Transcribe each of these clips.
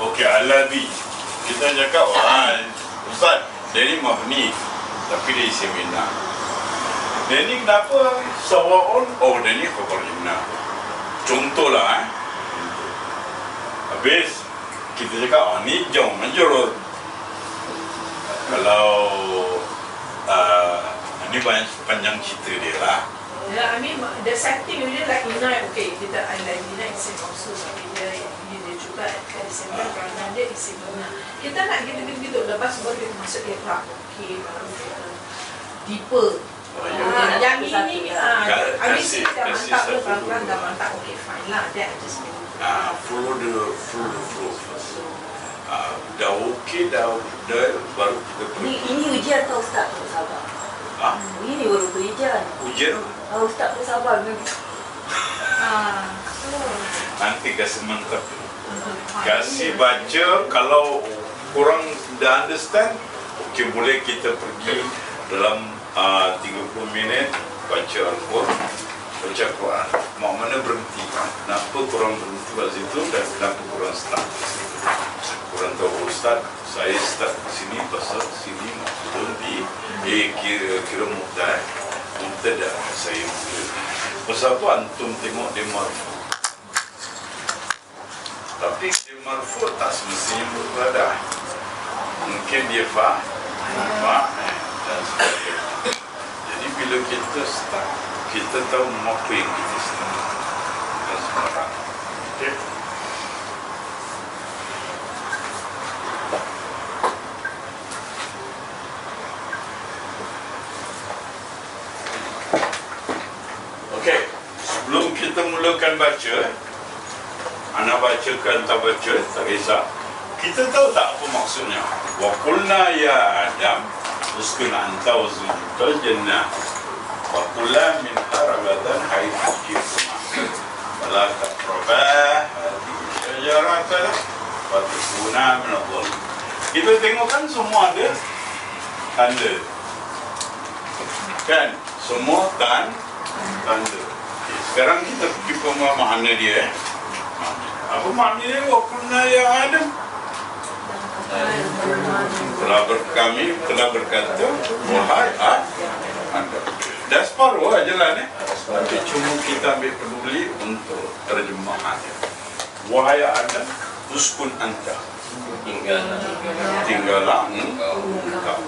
Okey, Alladhi. Kita cakap, wah, Ustaz, dia ni mabni, tapi dia isi minna. Dia ni kenapa sawa'un? Oh, dia ni khabar inna. Contohlah, habis kita cakap, ni jauh majrur. Kalau ini banyak panjang cerita dia lah. Yeah, I mean the setting dia like inna, okay, kita Alladina isim mausul, dia juga isim kerana dia isim inna. Kita nak gitu-gitu, lepas baru kita masuk iqra. Okay, baru kita deeper. Yang ini habis kita dah mantap ke pelan-pelan dah mantap, okay fine lah, that just follow the flow first. Dah okey, dah baru kita pergi. Ini ujian tau Ustaz, tak sabar. Ini baru ujian. Ujian? Ustaz tak sabar. Nanti kasih mantap. Kasih baca, kalau kurang dah understand, okey, boleh kita pergi dalam 30 minit baca Al-Quran, baca Quran. Mak mana berhenti? Kenapa kurang berhenti kat situ dan kenapa kurang start? Kurang tahu Ustaz, saya start di sini pasal sini maksudnya di kira mubtada saya mula. Pasal apa antum tengok dia marfu? Tapi dia marfu tak semestinya mubtada. Mungkin dia fa dan sebagainya. Jadi bila kita start, kita tahu apa yang kita start dan sebarang. Okey. Okey, sebelum kita mulakan baca, ana bacakan tak baca, tak kisah. Kita tahu tak apa maksudnya? Wa qulna ya Adam uskun anta wa zawjukal jannah wa kula min haragadan haythu shi'tuma wala taqrabaa hadhihi syajarata wa takuna min adh-dhalimin. Kita tengok kan semua ada tanda. Kan? Semua tanda. Okay, sekarang kita pergi pemahaman dia. Apa maknanya wa qulna ya Adam? Telah berkata wahai Anda. Dah separuh aja lah ni. Tapi cuma kita ambil peduli untuk terjemahannya. Wahai Anda, uskun anta, tinggallah engkau.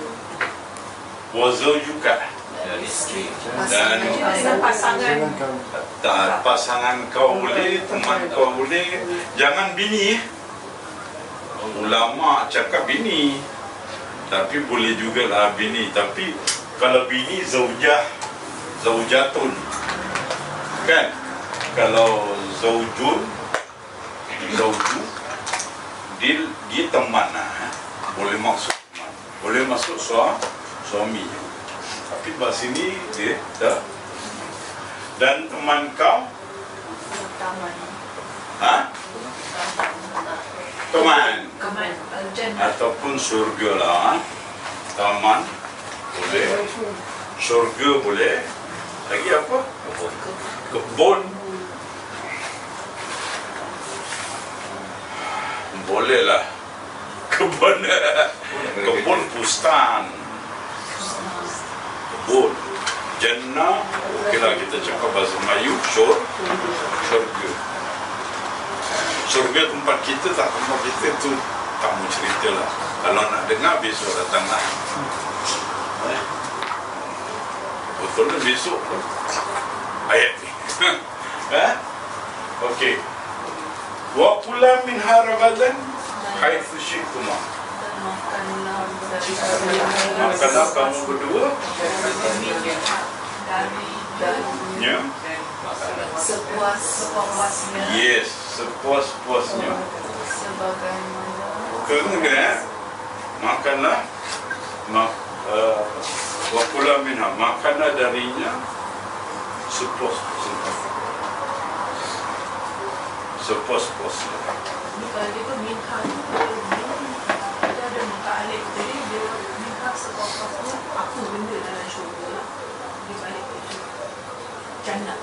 Wa zawjuka, dan pasangan kau boleh, teman kau boleh, jangan bini. Ulama cakap bini, tapi boleh juga lah bini. Tapi kalau bini zaujatun, kan? Kalau zauju dia teman lah, boleh maksud teman, boleh masuk suami. Tapi bahasa sini dia dah. Dan teman kau teman ataupun surga lah. Taman boleh, surga boleh. Lagi apa? Kebun boleh lah. Kebun bustan, kebun. Jannah, okeylah kita cakap bahasa Melayu, syurga. Surga tempat kita tak, tempat kita tu tak mau cerita lah. Kalau nak dengar besok datang lah. Betul lah besok ayat ni. Okey. Wa kula min haragadan haitsu syi'tuma. Makanlah kamu berdua ya, sepuas-puasnya. Yes, sepuas-puasnya. Kerana makanlah wa kula minha, makanlah darinya sepuas-puasnya. Sepuas-puasnya. Kalau dia pun minha, dia ada muka alif. Jadi dia minha sepuas-puasnya apa benda dalam syurga lah. Dia balik ke jannah.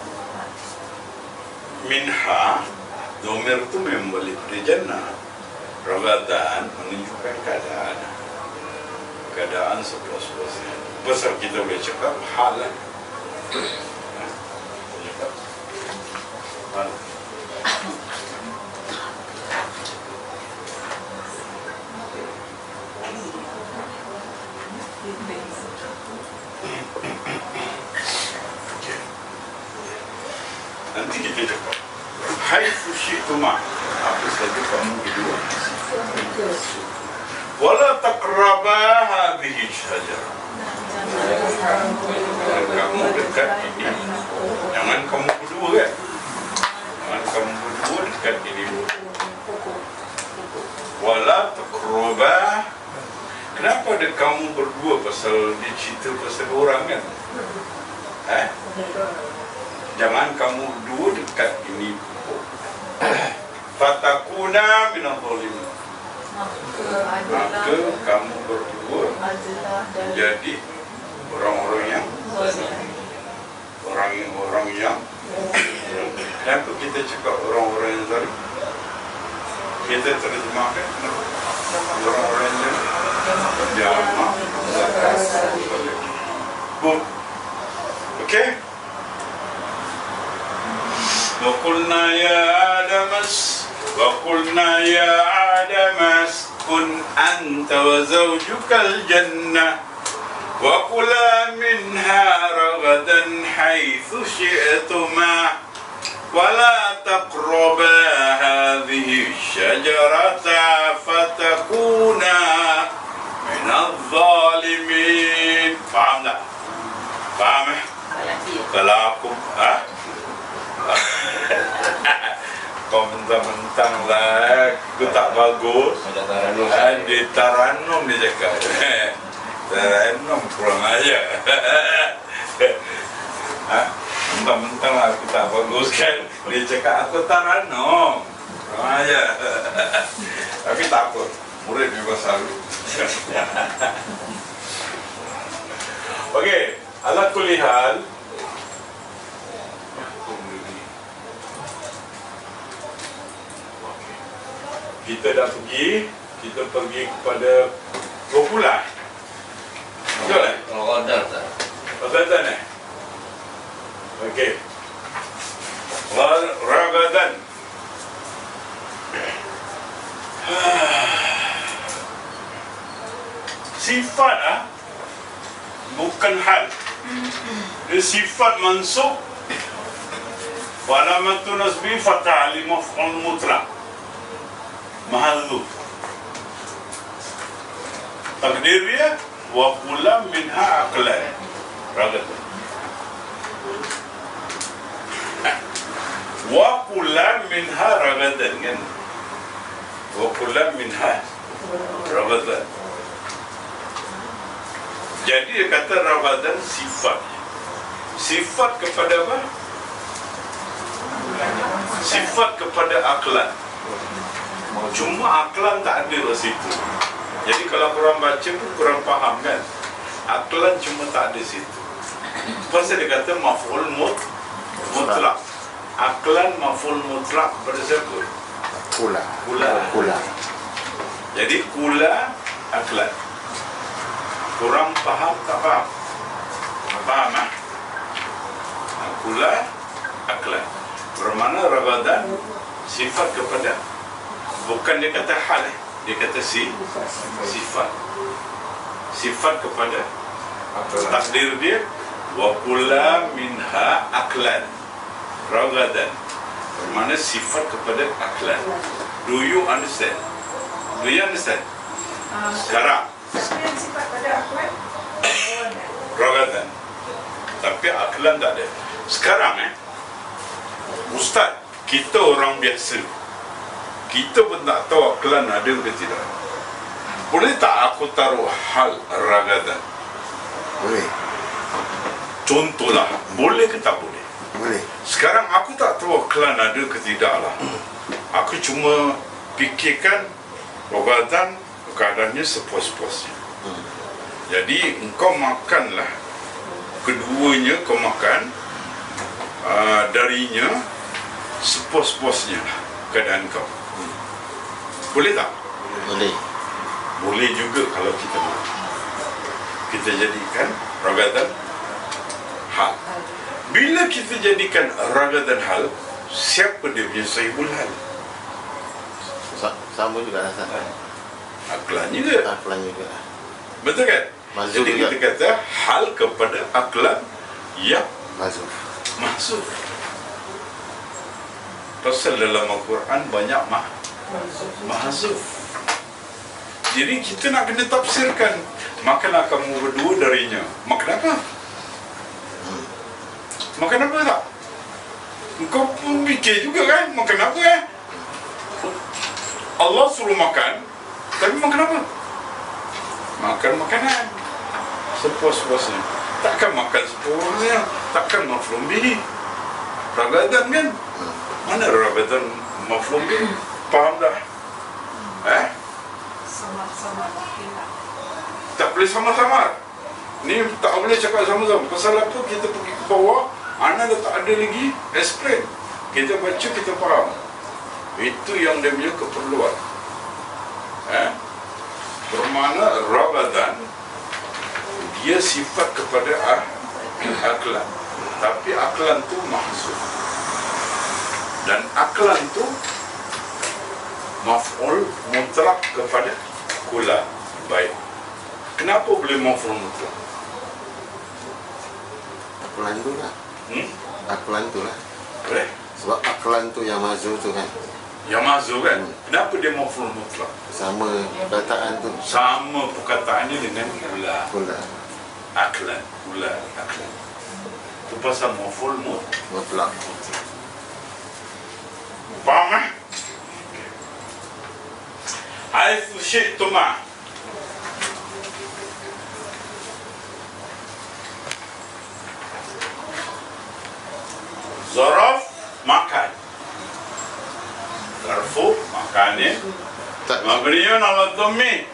Minha, domir tu memang balik dari jannah. Ramadan menunjukkan keadaan sepuas-puasnya. Pasal kita boleh cakap hal lah. Cakap hal. Nanti kita cakap haitsu syi'tuma, apa saja kamu berdua, wala taqraba hadhihi syajarah, kamu dekat ini, jangan kamu berdua kan, jangan kamu berdua dekat ini, wala taqraba. Kenapa ada kamu berdua? Pasal dia cerita pasal orang kan. Jangan kamu dua dekat ini pokok. Fatakuna minal zalimin. Maka kamu berdua jadi orang-orang yang kenapa kita cakap orang-orang yang zalim? Kita terjemahkan orang-orang yang jamak. Okey? وقلنا يا آدم اسكن أنت وزوجك الجنة وكلا منها رغدا حيث شئتما ولا تقربا هذه الشجرة فتكونا من الظالمين. Faham tak? Faham Kalau aku kau mentang-mentang lah aku tak bagus, di Taranum dia cakap. Taranum kurang aja. Mentang-mentang lah aku tak bagus kan, dia cakap aku Taranum kurang aja. Tapi takut murid juga selalu. Okey, ala kulli hal, kita dah pergi kepada Gopula. Betul tak? Ragadan Okey. Ragadan. Sifat bukan hal. Dia sifat mansub. Walamatun nasbi fatah li maf'ul mutlaq. Mahalluf. Takdir dia wa kullam minha aqlan. Ragadan. Wa kullam minha ragadan kan. Wa kullam minha ragadan. Jadi dia kata ragadan sifat. Sifat kepada apa? Sifat kepada aqlan. Cuma aqlan tak ada di situ. Jadi kalau korang baca pun korang faham kan, aqlan cuma tak ada situ. Pasal dia kata maf'ul mutlaq. Aqlan maf'ul mutlaq pada siapa? Kula. Jadi kula aqlan. Korang faham tak faham? Faham Kula aqlan. Bermakna ragadan sifat kepada, bukan dia kata hal, dia kata sifat kepada takdir dia wa kulla minha aqlan ragadan, bermakna sifat kepada aqlan. Do you understand? Sekarang sifat pada akhlak ragadan, tapi aqlan tak ada. Sekarang Ustaz, kita orang biasa, kita pun tak tahu aqlan ada ke tidak. Boleh tak aku taruh hal ragadan? Boleh. Contohlah, boleh ke tak boleh? Boleh. Sekarang aku tak tahu aqlan ada ke tidak lah. Aku cuma fikirkan ragadan keadaannya sepuas-puasnya. Jadi engkau makanlah, keduanya kau makan darinya sepuas-puasnya lah keadaan kau. Boleh tak? Boleh. Boleh juga kalau kita nak. Kita jadikan ragatan hal. Bila kita jadikan ragatan hal, siapa dia punya sahibul hal? Sama juga Ustaz. Aklan juga. Aklan juga. Betul kan? Mazhuf Jadi juga. kita kata hal kepada aklan yang Mazhuf. mahzuf. Pasal dalam Al-Quran banyak mahzuf. Jadi kita nak kena tafsirkan. Makanlah kamu berdua darinya. Makan apa? Makan apa tak? Kau pun fikir juga kan? Makan apa Allah suruh makan, tapi makan apa? Makan makanan sepuas-puasnya. Takkan makan sepuasnya. Takkan mafhum bihi. Ragatan kan? Mana ragatan mafhum bihi? Faham dah? Sama-sama kita. Tak boleh sama-sama. Ni tak boleh cakap sama-sama. Pasal apa kita pergi ke bawah, anak dah tak ada lagi explain. Kita baca, kita faham. Itu yang dia punya keperluan. Bermakna ragadan dia sifat kepada aklan. Tapi aklan tu mahzuf. Dan aklan tu maf'ul mutlak kepada kula. Baik. Kenapa boleh maf'ul mutlak? Aklan tu lah. Aklan tu lah. Boleh? Sebab aklan tu yang mazhuf tu kan. Yang mahzuf kan? Kenapa dia maf'ul mutlak? Sama perkataan tu. Sama perkataannya dengan kula. Kula. Aklan. Kula. Aklan. Itu pasal maf'ul Mutlak. Faham? Haitsu syi'tuma. Zaraf makan. Zarfu makan ni. Tak. Mabniyun ala dhammi.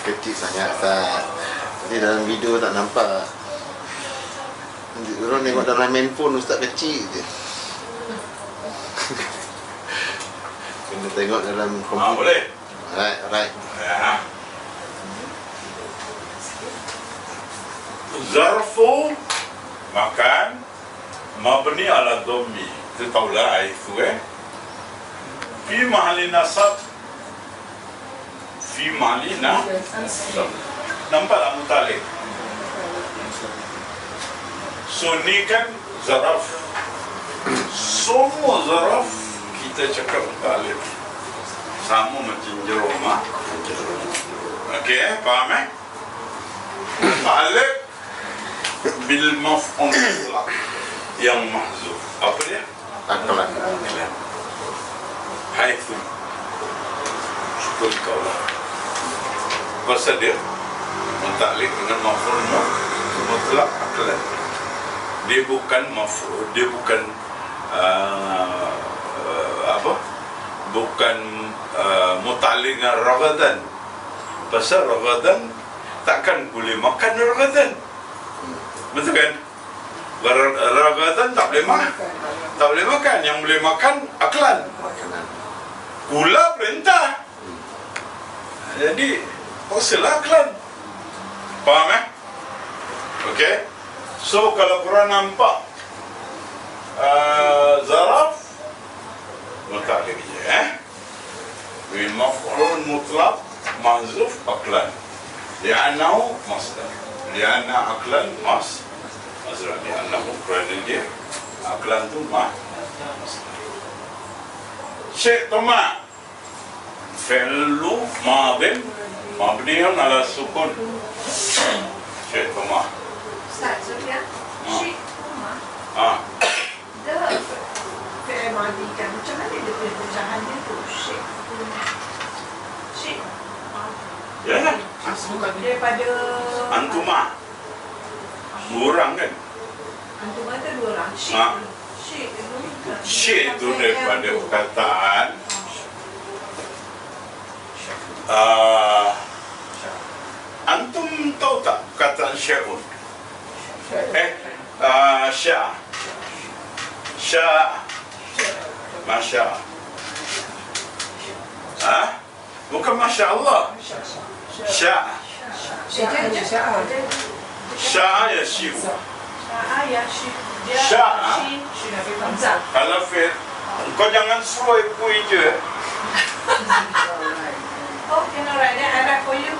Kecil sangat Ustaz. Jadi dalam video tak nampak. Orang tengok dalam handphone Ustaz kecil je. Kena tengok dalam komputer. Boleh. Right. Ya. Zarfu makan mabni ala dhammi. Kita tahulah itu fi mahalli nasab, fi mahalli nasab. Nampaklah mutalik. So ni kan zaraf. Semua zaraf kita cakap mutalik. Sama macam jeroma. Okey, faham Mutalik bil maf'ul mutlaq yang mahzuf. Apa dia? Aklan. Haitsu. Syukur kau lah. Pasal dia mutalik dengan maf'ul mutlaq aklan. Dia bukan maf'ul, dia bukan bukan mutalik dengan ragadan. Pasal ragadan takkan boleh makan ragadan. Betul kan? Ragadan tak boleh makan. Tak boleh makan. Yang boleh makan aklan. Makanan. Gula perintah. Jadi paksalah aklan. Faham Okey. So kalau korang nampak zaraf mutalik je bil maf'ul mutlaq mahzuf aklan. Li'annahu masdar. Li'anna aklan masdar. Li'annahu kerana dia aklan tu masdar. Syi'tuma fi'lu madin mabniun ala sukun. Syi'tuma. Ustaz, Sofia, syi'tuma dia fi'il madi kan, macam mana dia punya pecahan dia tu? Syik Ya. daripada Antuma. Dua orang kan? Antuma tu dua orang. Syik tu daripada perkataan antum tahu tak perkataan syai'un? Masya. Bukan Masya Allah. Sya. Sya ya syiu. Kalau fit, kau jangan suruh pui je. Oh, can I write that? I write for you.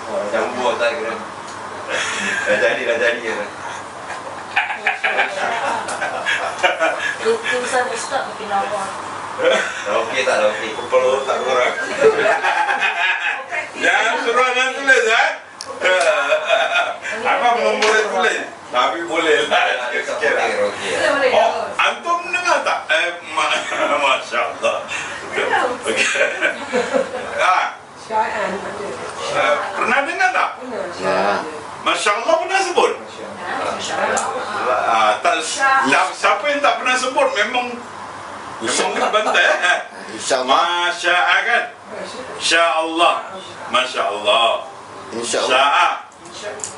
Oh, campur tak kira. Dah jadi ya. Tulisan Ustaz mungkin awak. Dah okey tak? Dah okey. Perlu tak kurang. Jangan suruh orang tulis, Abang boleh tulis, tapi boleh lah sikit-sikit. Okey. Kita boleh. Oh, antum dengar tak? Masya Allah. Okey. Pernah dengar tak? Ya. Masya Allah pernah sebut? Tak, siapa yang tak pernah sebut memang kena bantai. InsyaAllah. Masya kan? Sya Allah. Masya Allah. InsyaAllah. Sya'a.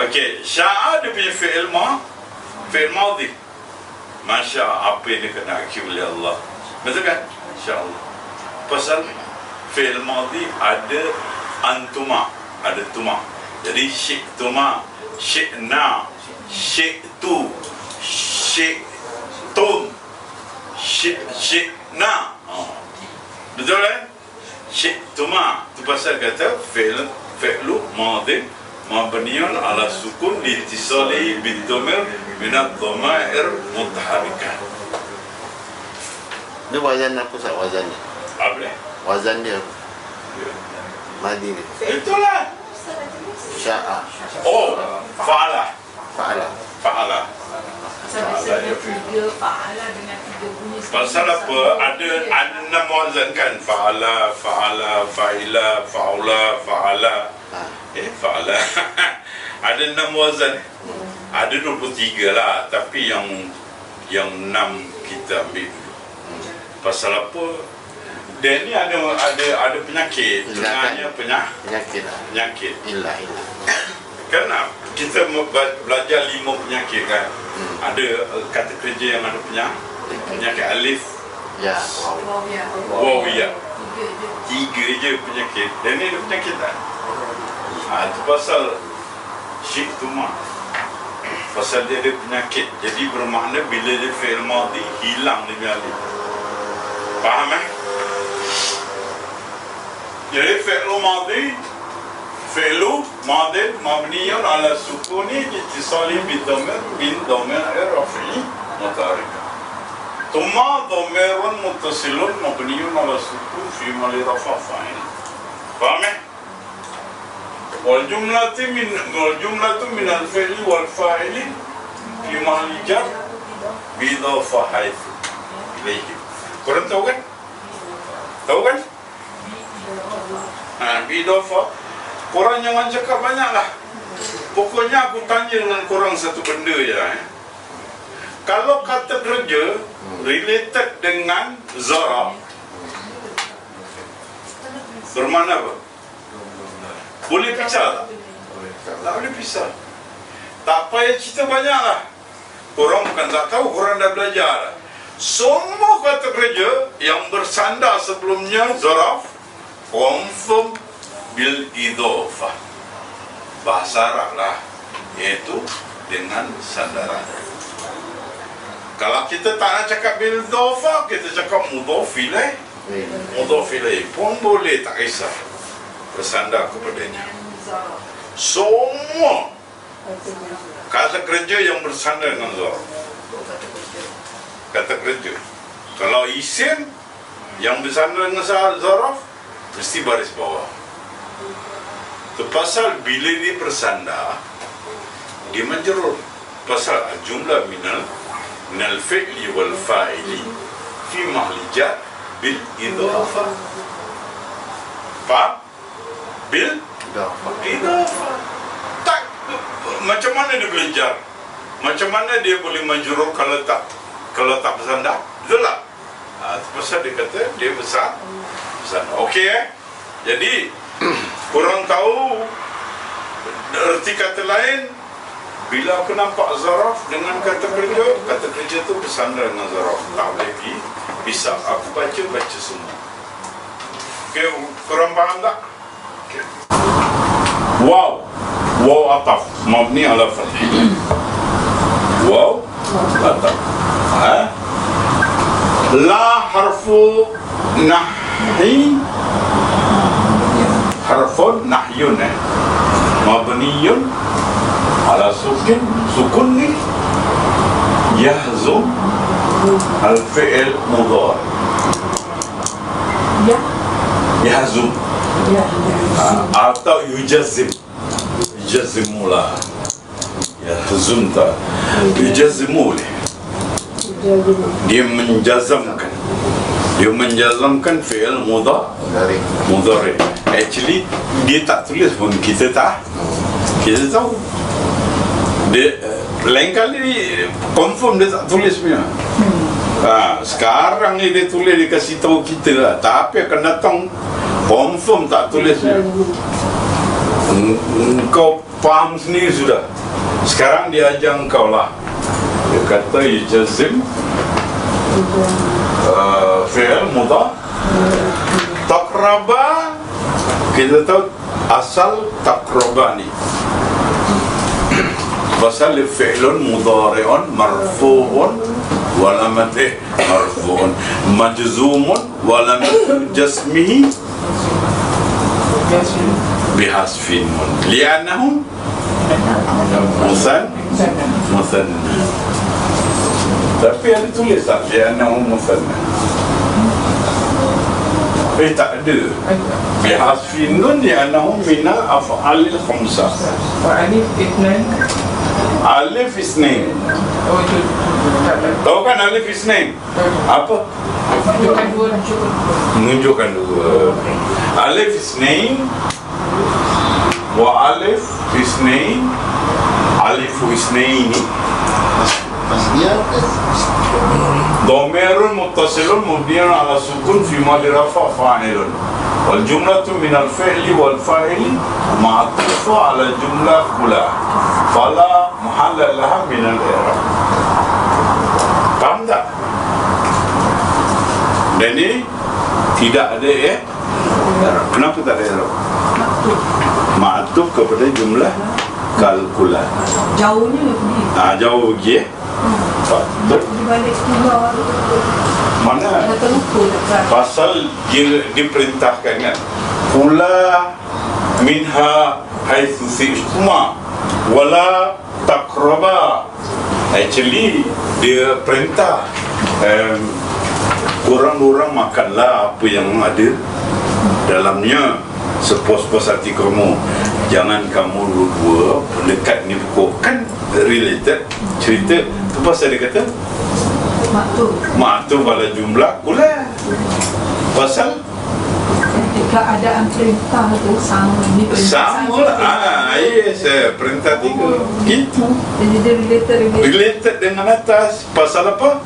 Okey, sya'a dia punya fi'il madhi. Masya apa yang dikehendaki oleh Allah. Betul kan? Insya-Allah. Pasal fi'il madhi ada antuma, ada tuma. Jadi syi'tuma, syi'na, syi'tu, syi'tum, syi'na. Betul kan? Syi'tuma. Itu pasal kata fi'lu madhi mabniun ala sukun litisali bid-dhamir min ad-dhamair mutaharrikan. Dia wazan apa Ustaz? Wazan dia? Apa ni? Wazan dia apa? Madi ni. Itulah. Sya'a. Oh, fa'ala. Fa'ala. Fa'ala. Biasanya 3 fa'ala dengan 3 bunyi. Pasal apa? Ada 6 wazan kan? Fa'ala, fa'ala, fa'ila, fa'ula, fa'ala. Fa'ala. Ada 6 wazan. Ada 23 lah, tapi yang 6 kita ambil dulu. Pasal apa? Dia ni ada penyakit. Tengahnya Penyakit lah. penyakit. Ilah. Kan kita belajar 5 penyakit kan. Ada kata kerja yang ada penyakit alif, Ya. waw, ya. 3 je. 3 je penyakit. Dan ni ada penyakit tak? Itu pasal syi'tuma. Pasal dia ada penyakit. Jadi bermakna bila dia fi'il madhi hilang dia punya alif. Faham Jadi fi'lu madhi mabniyun ala sukuni ittisali bid-dhamir bin dhamir rafi'i mutaharrikan. Thumma dhamirun muttasilun mabniyun ala sukun fi mali rafa' fa'il. Faham wal jumlatu min al-fi'li wal fa'ili fi mahali jar bi idhafah haitsu ilayhi. Korang tahu kan? Bi idhafah. Korang jangan cakap banyaklah. Pokoknya aku tanya dengan korang satu benda je. Kalau kata kerja related dengan zaraf, bermakna apa? Boleh pisah tak? Tak boleh pisah. Tak payah cerita banyaklah. Korang bukan tak tahu, korang dah belajar. Semua kata kerja yang bersandar sebelumnya zaraf confirm bil idhofah. Bahasa Arab lah, iaitu dengan sandaran. Kalau kita tak nak cakap bil idhofah, kita cakap mudhaf ilaih. Mudhaf ilaih pun boleh, tak kisah, bersandar kepadanya. Semua kata kerja yang bersandar dengan zaraf. Kata kerja. Kalau isim yang bersandar dengan zaraf, mesti baris bawah. Pasal bila dia bersandar, dia menjerur. Pasal jumlah minal fi'li wal fa'ili fi mahli jar bil idhafah. Faham? Bil idhafah. Tak, macam mana dia boleh jar? Macam mana dia boleh menjerur kalau tak bersandar? Betul tak? Pasal dia kata dia bersandar. Okey Jadi korang tahu erti kata lain Bila aku nampak zaraf dengan kata kerja tu bersandar dengan zaraf. Tak boleh bisa. Aku baca semua. Okay, korang faham tak? Okay. Wow ataf mabni ala fathih. Wow ataf. La harfu nahi, harfun nahyun mabniyun ala sukun ni yahzum al fi'l mudhari. Yahzum atau yujazimula. Yahzum tak, yujazimul. Dia menjazamkan fi'il mudhari. Actually dia tak tulis pun kita tahu. Dia lain kali confirm dia tak tulis punya. Sekarang ni dia tulis, dia kasih tahu kita lah. Tapi akan datang confirm tak tulis punya. Engkau faham sendiri sudah. Sekarang dia ajar engkau lah. Dia kata yujazim fi'il mudhari. Taqraba, kita tahu asal taqraba ni pasal fi'lun mudhari'un marfu'un wa lamatihi marfu'un majzumun wa lamatu jasmihi bihasfin li'annahu musanna. Tapi ada tulis tak li'annahu musanna? Tak ada. Bihasfin nun li'annahu minal af'alil khamsah. Alif Isnin. Alif Isnin. Oh itu. Tahu kan Alif Isnin? Apa? Menunjukkan dua. Menunjukkan dua. Alif Isnin wa Alif Isnin. Alif Isnaini. Dia Dhamirun muttasilun mubniun ala sukun fi mahali rafa' fa'ilun. Wal jumlatu min al fi'li wal fa'ili ma'tufa ala jumlah kula. Fala mahalla laha min al i'rab. Faham tak? Dan ini tidak ada Kenapa tak ada i'rab? Ma'tuf kepada jumlah kalkulat. Jauhnya pergi. Jauh pergi Di balik keluar. Mana? Dah terlupa dekat. Pasal dia diperintahkan kan, kula minha haitsu si'tuma wala taqraba. Actually dia perintah korang makanlah apa yang ada dalamnya sepuas-puas hati kamu. Jangan kamu dua mendekat ni pokok. Kan related cerita tu pasal dia kata Maktub pada jumlah kula. Pasal keadaan perintah tu sama. Ni sama lah. Yes, perintah tiga. Gitu. Jadi dia related dengan atas. Pasal apa?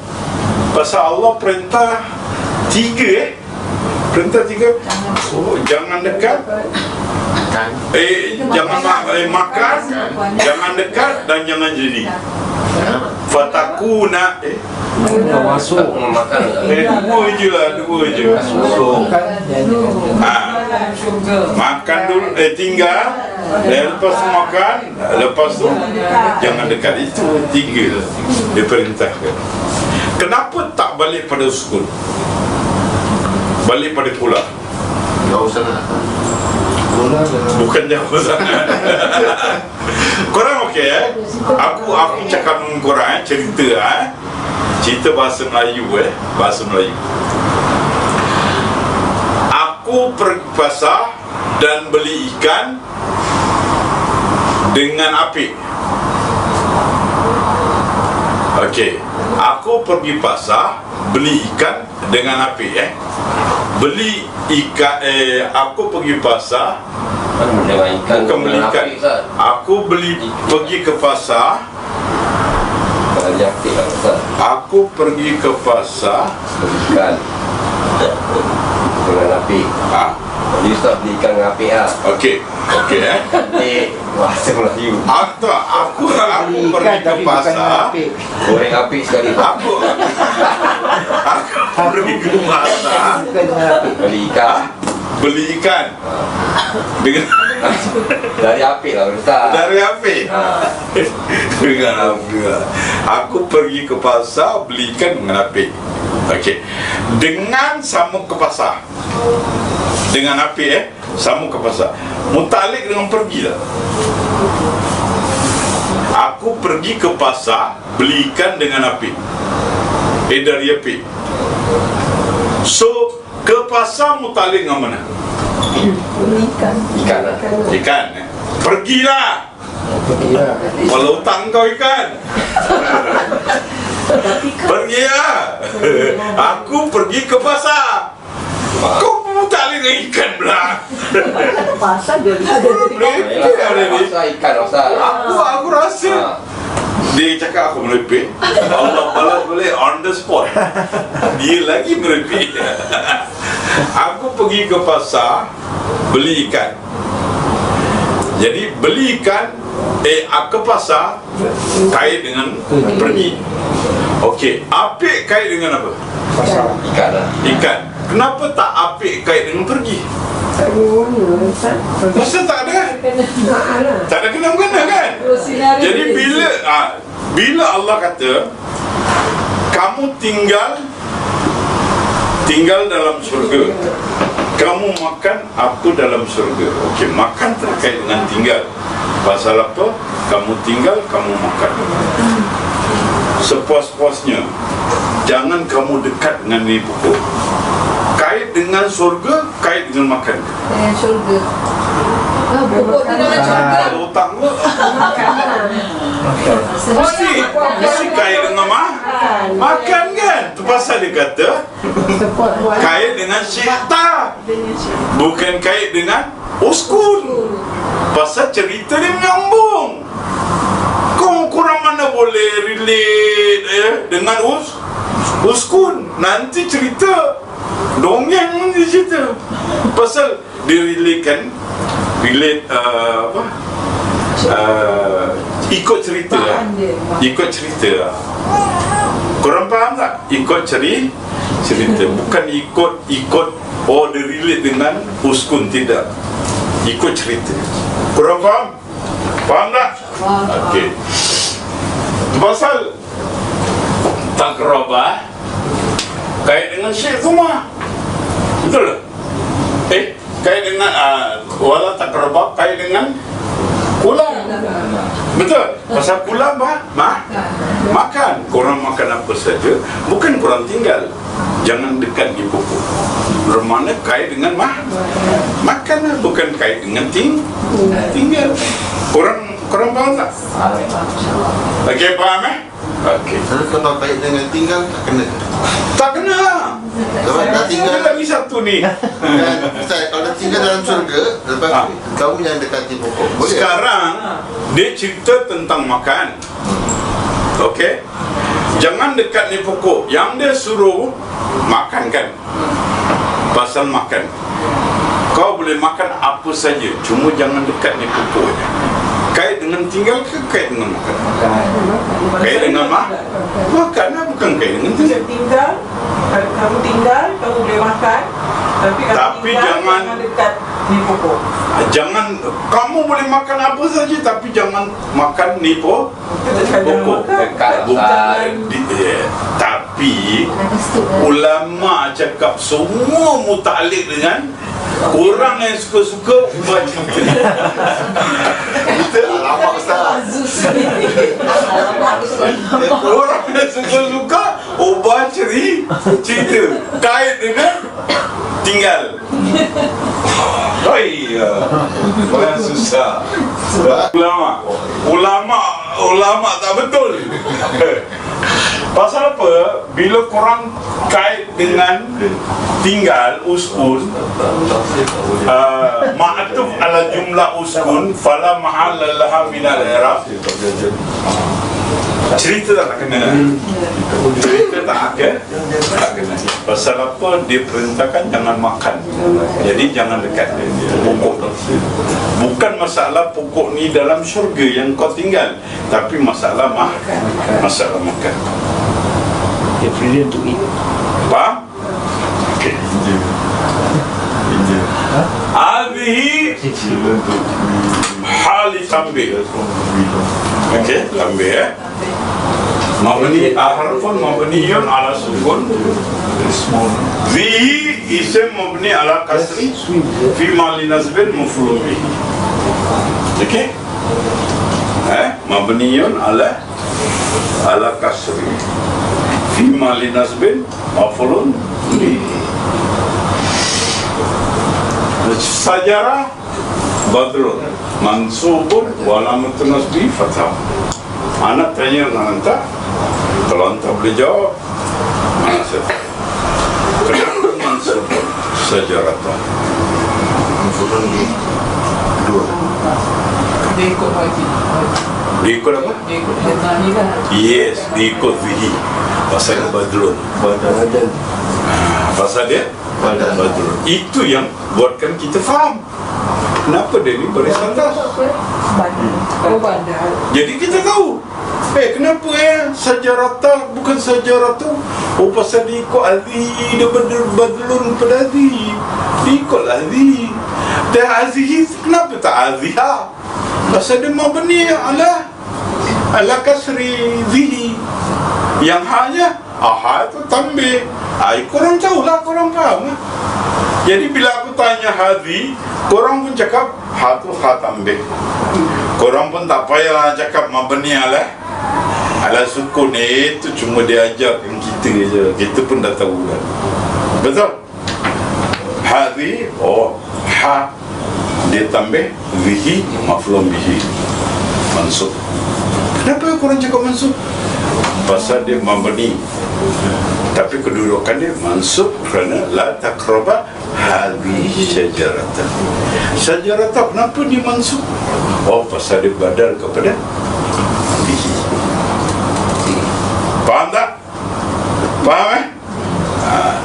Pasal Allah perintah tiga Perintah tiga. Jangan dekat. Jangan makan. Jangan dekat dan jangan jadi. Fatakuna masuk makan. Dua je. Makan dulu, tinggal. Dan lepas tu makan. Lepas tu jangan dekat. Itu tiga diperintahkan. Kenapa tak balik pada sukun? Balik pada kula. jauh sangat. Bukan jauh sangat. Korang okey Aku cakap dengan korang cerita cerita bahasa Melayu bahasa Melayu. Aku pergi pasar dan beli ikan dengan api. Okey. Aku pergi pasar beli ikan dengan api beli ikan aku pergi pasar dengan ikan. bukan beli ikan. Aku pergi ke pasar. Aku pergi ke pasar ikan dengan api. Jadi start beli ikan dengan api Okey. Okey Bahasa Melayu. Aku pergi ke pasar. Goreng apik sekali. Aku pergi ke pasar Beli ikan. beli ikan dengan Dari apik lah Ustaz. dari api. Dengan api. Aku pergi ke pasar beli ikan dengan api. Okey. Dengan sama ke pasar. Dengan api sama ke pasar. Mutalik dengan pergi lah. Aku pergi ke pasar beli ikan dengan api. Dari api. So ke pasar mutalik dengan mana? Ikan lah. Ikan. Pergilah. Kalau hutang kau ikan. Pergilah. Aku pergi ke pasar. Kau mutalik dengan ikan pula. Pasal dia Masa ikan Ustaz. Aku rasa dia cakap aku merepek. Allah balas boleh on the spot. Dia lagi merepek. Aku pergi ke pasar beli ikan. Jadi beli ikan ke pasar kait dengan pergi. Okey, apik kait dengan apa? Ikan lah. Ikan. Kenapa tak apik kait dengan pergi? Pasal tak ada. Tak ada kena-mengena kan? Jadi bila Allah kata kamu tinggal dalam surga, kamu makan apa dalam surga. Okey, makan terkait dengan tinggal. Pasal apa? Kamu tinggal, kamu makan sepuas-puasnya. Jangan kamu dekat dengan ni pokok. Kait dengan surga, kait dengan makan. dengan syurga. Pokok tu dalam syurga. Otak lu mesti kait dengan makan kan? Tu pasal dia kata kait dengan syaitan, bukan kait dengan uskun. Pasal cerita dia menyambung. Korang mana boleh relate dengan uskun? Nanti cerita dongeng nanti cerita. Pasal dia relate ikut cerita. Ikut cerita. Korang faham tak? Ikut cerita. Bukan ikut dia relate dengan uskun, tidak. Ikut cerita. Korang faham? Faham tak? Okey. Pasal takrabah kait dengan syekh semua. Betul tak? Kait dengan wala takrabah kait dengan kulam. Betul? Pasal kulam makan. Korang makan apa saja, bukan korang tinggal. Jangan dekat di pokok. Bermakna kait dengan makan lah, bukan kait dengan tinggal. Korang faham tak? Okey, faham Okey. Kalau kait dengan tinggal tak kena. Tak kena. Sebab dah tinggal Kita lagi satu ni. kan, Ustaz, kalau tinggal dalam syurga, lepas tu kamu yang dekati pokok. Boleh? Sekarang dia cerita tentang makan. Okey. Jangan dekat ni pokok. Yang dia suruh makan kan. Pasal makan. Kau boleh makan apa saja, cuma jangan dekat ni pokok. Kait dengan tinggal ke kait dengan makan? Kait dengan makan lah, bukan kait dengan tinggal. Kamu tinggal, kamu boleh makan. Tapi jangan dekat ni pokok. Jangan, kamu boleh makan apa saja, tapi jangan makan ni pokok. Tapi ulama cakap semua muta'alliq dengan orang yang suka-suka ubah cerita. Kita alamak Ustaz. Orang yang suka-suka ubah cerita kait dengan tinggal. Orang susah. Ulama tak betul. Pasal apa? Bila korang kait dengan tinggal uskun, ma'atuf ala jumlah uskun fala mahal laha minal i'rab. Cerita tak kena. Cerita tak kena. Pasal apa? Dia perintahkan jangan makan. Jadi jangan dekat dia. Pokok tu. Bukan masalah pokok ni dalam syurga yang kau tinggal, tapi masalah masalah makan. Dia freedom to eat. Faham? Okey. Hadhihi hali tambih. Okey, tambih mabni harfun mabniyun ala sukun. Fihi isim mabni ala kasri fi mali nasbin maf'ul bihi. Okey? Mabniyun ala kasri fi mali nasbin maf'ul bihi. Sajara badrun mansubun walamatun nasbi fathah. Anak tanya dengan anta, kalau anta boleh jawab, mana saya kenapa mansubun sajaratan? Mansubun di dua. Dia ikut wajib. Diikut apa? Dia ikut Hezani lah. Yes, diikut fihi. Pasal badrun. Pasal dia badrun. Itu yang buatkan kita faham kenapa dia ni baris atas. Oh, bandar. Jadi kita tahu kenapa sajarata bukan sajaratu. Oh, pasal dia ikut azi, dia badrun pada azi, diikut azi. Dan azihi kenapa tak aziha? Pasal dia mabni ala kasri zihi. Yang hanya aha itu tambih. Korang tahulah, korang faham lah. Jadi bila aku tanya hadhi, korang pun cakap ha tu ha tambih. Korang pun tak payah cakap mabni ala sukun. Itu cuma dia ajarkan kita je. Kita pun dah tahu kan. Betul? Hadhi, ha dia tambih, zihi maf'ul bihi mansub. Kenapa korang cakap mansub? Pasal dia mabni, tapi kedudukan dia mansub kerana la taqraba hadhihi syajaratan. Syajaratan kenapa dia mansub? Pasal dia badal kepada bihi. Faham tak? Faham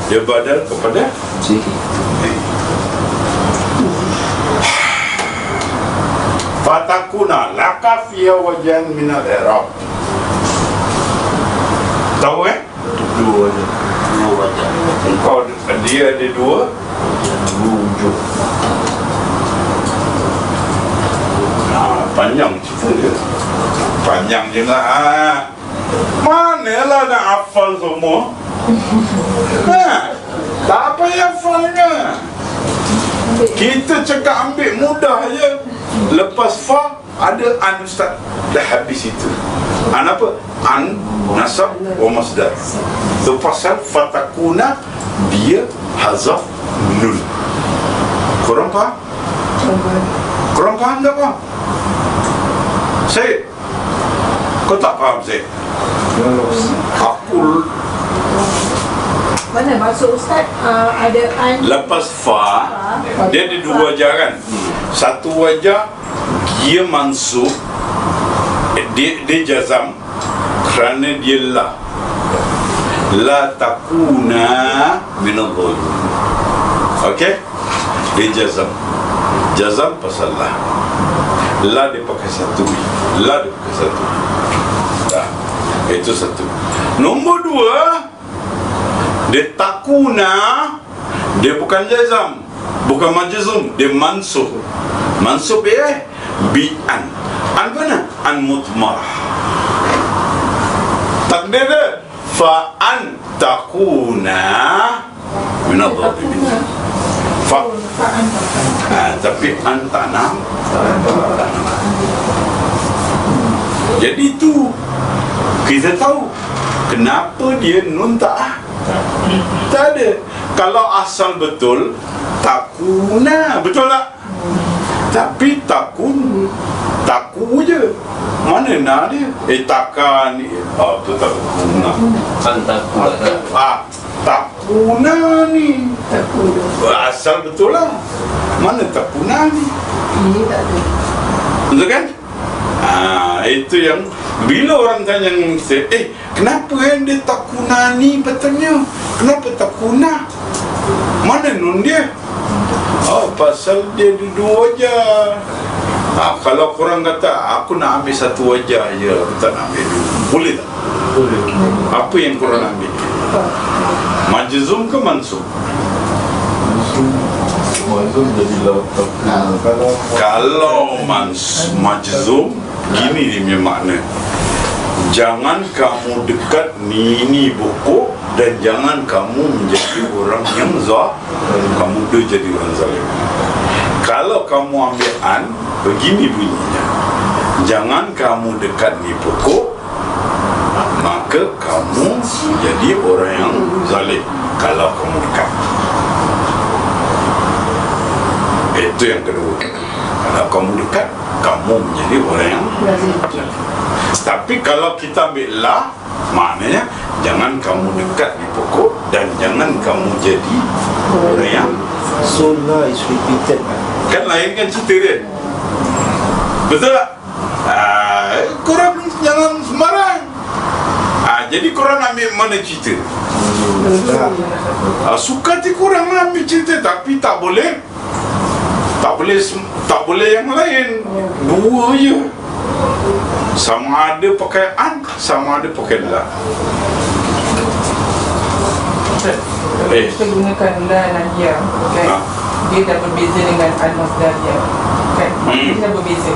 dia badal kepada bihi. Fatakuna laka fiya wajan minal i'rab. Tahu Dua je. Engkau dia ada dua wujud. Panjang cerita dia. Panjang je lah. Manalah nak hafal semua. Tak payah hafalnya. Kita cakap ambil mudah je. Lepas fa ada an, ustaz. Dah habis itu. An apa? An nasab wa masdar. Tu pasal fatakuna dia hazaf nun. Korang faham? Korang faham tak faham? Syed, kau tak faham Syed? Aku Mana maksud Ustaz ada an lepas fa dia ada dua wajah kan. Satu wajah dia mansub, dia jazam kerana dia la takuna minadh-dhulm. Okey, dia jazam pasal la dia pakai satu, la dia pakai satu. Itu satu. Nombor dua, dia takuna, dia bukan jazam, bukan majzum, dia mansub. Mansub bi an. An mana? An mutmarah. Takdir dia fa an takuna minadh-dhalimin. Fa tapi an tanam. Jadi itu kita tahu kenapa dia nun tak ada. Kalau asal betul takuna, betul tak? Tapi takun, taku je. Mana nak dia? Takan ni. Tu takuna. Takuna ni. Asal betul lah. Mana takuna ni? Ini tak ada. Betul kan? Itu yang Bila orang tanya dengan kita, kenapa dia tak kuna ni betulnya? Kenapa tak kuna? Mana nun dia? Pasal dia ada 2 wajah. Kalau korang kata, aku nak ambil 1 wajah je, aku tak nak ambil 2, boleh tak? Boleh. Apa yang korang ambil? Majzum ke mansub? Mazum jadi lautan. Kalau majzum, gini dia punya makna. Jangan kamu dekat ni pokok, dan jangan kamu menjadi orang yang kamu jadi orang zalim. Kalau kamu ambil an, begini bunyinya. Jangan kamu dekat ni pokok, maka kamu jadi orang yang zalim. Kalau kamu dekat, itu yang kedua. Kalau kamu dekat, kamu menjadi orang yang zalim. Tapi kalau kita ambil la, maknanya jangan kamu dekat di pokok, dan jangan kamu jadi orang yang. So la is repeated. Kan lain kan cerita dia. Betul tak? Korang jangan sembarang. Jadi korang ambil mana cerita? Suka hati korang ambil cerita, tapi tak boleh yang lain. 2 je. Sama ada pakai an, sama ada pakai la. Kita gunakan la nahiyah kan? Dia dah berbeza dengan al-masdariyah kan? Dia dah berbeza.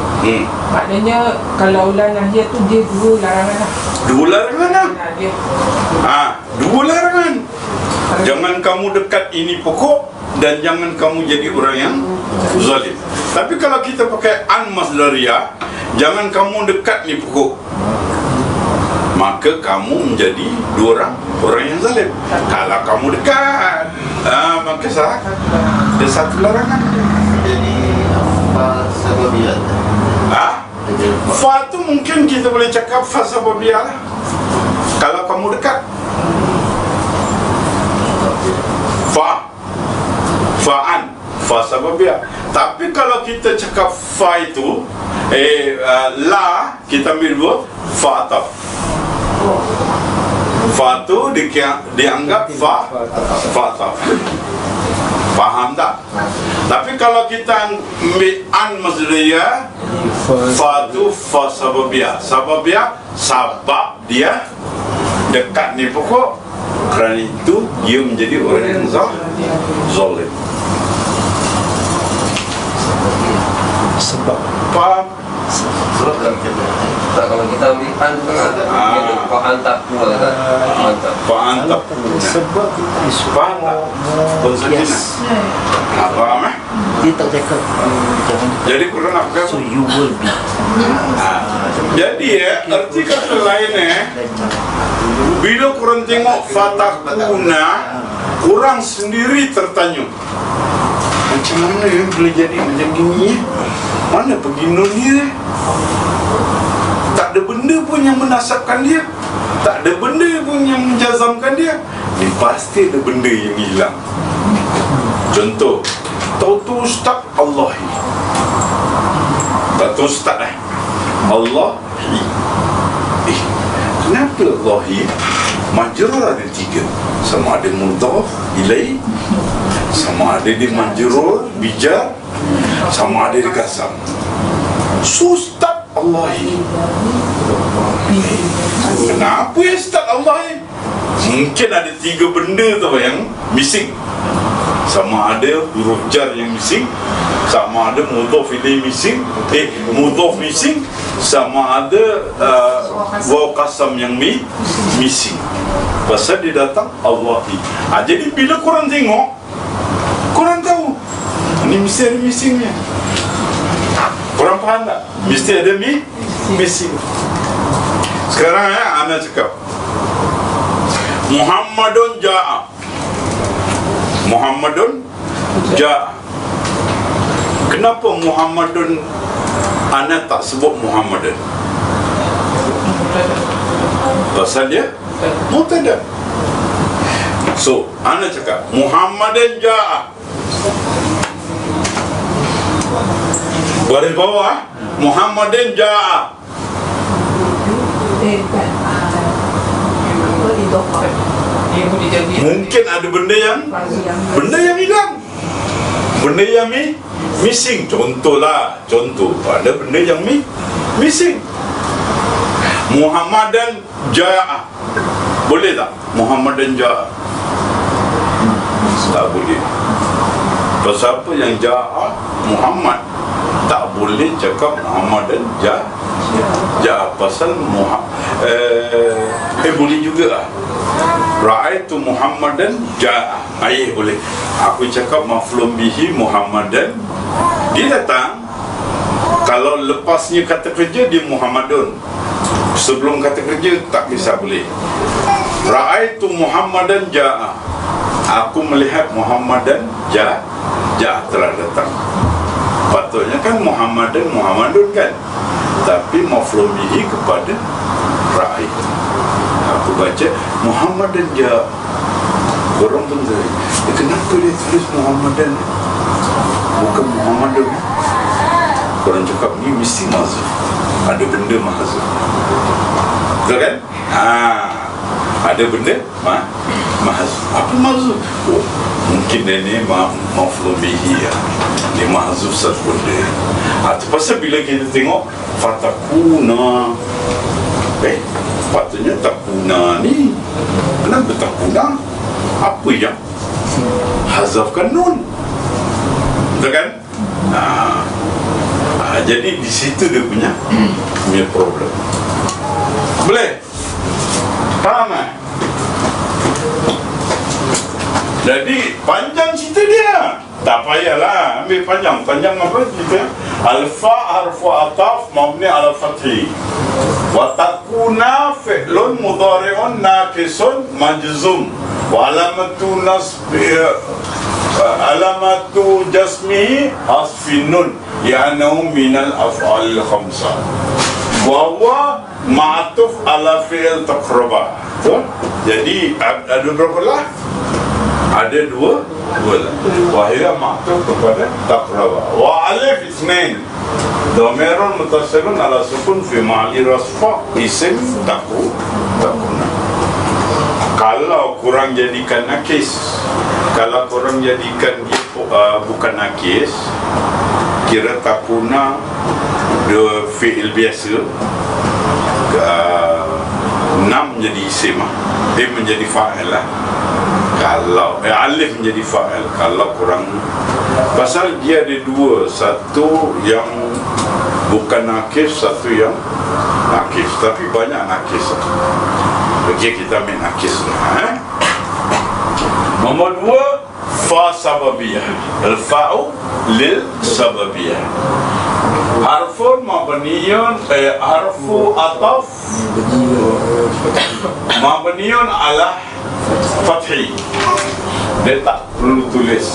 Maknanya kalau la nahiyah tu dia 2 larangan lah. 2 larangan lah. Dia 2 larangan. Jangan kamu dekat ini pokok, dan jangan kamu jadi orang yang zalim. Tapi kalau kita pakai an masdariyah, jangan kamu dekat ni pokok, maka kamu menjadi 2 orang yang zalim. Kalau kamu dekat, maka salah. Ada 1 larangan. Jadi apa sababiyat? Fa tu mungkin kita boleh cakap fa sababiyah lah. Kalau kamu dekat, fa'an, fa sababiyah. Tapi kalau kita cakap fa itu la, kita ambil 2 fa ataf. Fa tu dianggap fa ataf. Faham tak? Tapi kalau kita ambil an masdariyah, fa tu fa sababiyah. Sababiyah sebab dia dekat ni pokok, kerana itu dia menjadi orang yang zalim. Sebab Faham? sebab tak, kalau kita ambil an Fa'an tak keluar kan? Fa'an tak Sebab kita faham tak? Yes. Faham dia tak cakap jangan. Jadi korang nak So you will be. Jadi arti kata lain bila korang tengok fatakuna, korang sendiri tertanya, macam mana boleh jadi macam gini? Mana pergi nun dia? Tak ada benda pun yang menasabkan dia, tak ada benda pun yang menjazamkan dia. Dia pasti ada benda yang hilang. Contoh, tahu ustaz Allahi, tak tahu ustaz Allahi. Kenapa Allahi? Majrur ada 3. Sama ada mudhaf ilaih, sama ada di majrur bijar, sama ada di kasam. Ustaz Allahi. Kenapa ya ustaz Allahi? Mungkin ada 3 benda tu yang missing. Sama ada huruf jar yang missing, sama ada mudhaf ilaih missing, mudhaf missing, sama ada waw qasam yang missing. Pasal dia datang Allahi. Jadi bila korang tengok, korang tahu ni mesti ada missingnya. Korang faham tak? Mesti ada missing. Sekarang Ana cakap Muhammadun ja'a. Muhammadun ja'a. Kenapa Muhammadun Ana tak sebut Muhammadun? Pasal dia mubtada. So Ana cakap Muhammadun ja'a, garis bawah Muhammadun ja'a. Dia boleh jadi Mungkin ada benda yang hilang, benda yang missing. Contoh ada benda yang missing. Muhammadan ja'a, boleh tak Muhammadan ja'a? Tak boleh. Pasal apa yang ja'a Muhammad, tak boleh cakap Muhammadan ja'a. Pasal boleh juga lah, ra'aitu Muhammadan ja'a, boleh. Aku cakap maf'ulun bihi Muhammadan, dia datang. Kalau lepasnya kata kerja, dia Muhammadun. Sebelum kata kerja tak kisah, boleh. Ra'aitu Muhammadan ja'a, aku melihat Muhammadan ja'a telah datang. Patutnya kan Muhammadun kan, tapi maf'ulun bihi kepada ra'aitu. Aku baca Muhammadan ja'a. Orang pun tanya, kenapa dia tulis Muhammadan bukan Muhammadun? Orang cakap ni mesti mahzuf, ada benda mahzuf. Betul kan? Ada benda mahzuf. Apa mahzuf? Mungkin ini maf'ul bihi ya. Dia mahzuf satu benda. Itu pasal bila kita tengok fatakuna, patutnya takuna ni, kenapa takuna? Apa yang hazafkan nun? Betul kan? Jadi di situ dia punya problem. Boleh? Faham tak? Jadi panjang cerita dia. Tak payahlah ambil panjang. Panjang apa cerita? Alfa harfu ataf mabni ala fathi. Wa takuna fi'lun mudhari'un naqisun majzum. Wa alamatu alamatu jasmihi hasfin nun, ya'nahu minal af'al khamsah. Wa huwa ma'tuf ala fi'il taqraba. Jadi ada berapa lah? Ada dua lah. Wa hiya ma'tuf kepada taqraba. Wa alif itsnain dhamirun muttasilun ala sukun fi ma'li rasfa isim takuna. Kalau kurang jadikan nakis, kalau kurang jadikan dia bukan nakis, kira takuna dia fi'il biasa, nam menjadi isim, dia menjadi fa'il lah. Kalau alif menjadi fa'il, kalau kurang, pasal dia ada dua, satu yang bukan nakis, satu yang nakis, tapi banyak nakis. Okey, kita ambil nakis lah. Nombor dua, fa sababiyah. Al-fa'u lil sababiyah. Harfun mabniyun, harfu ataf mabniyun ala fathi. Dia tak perlu tulis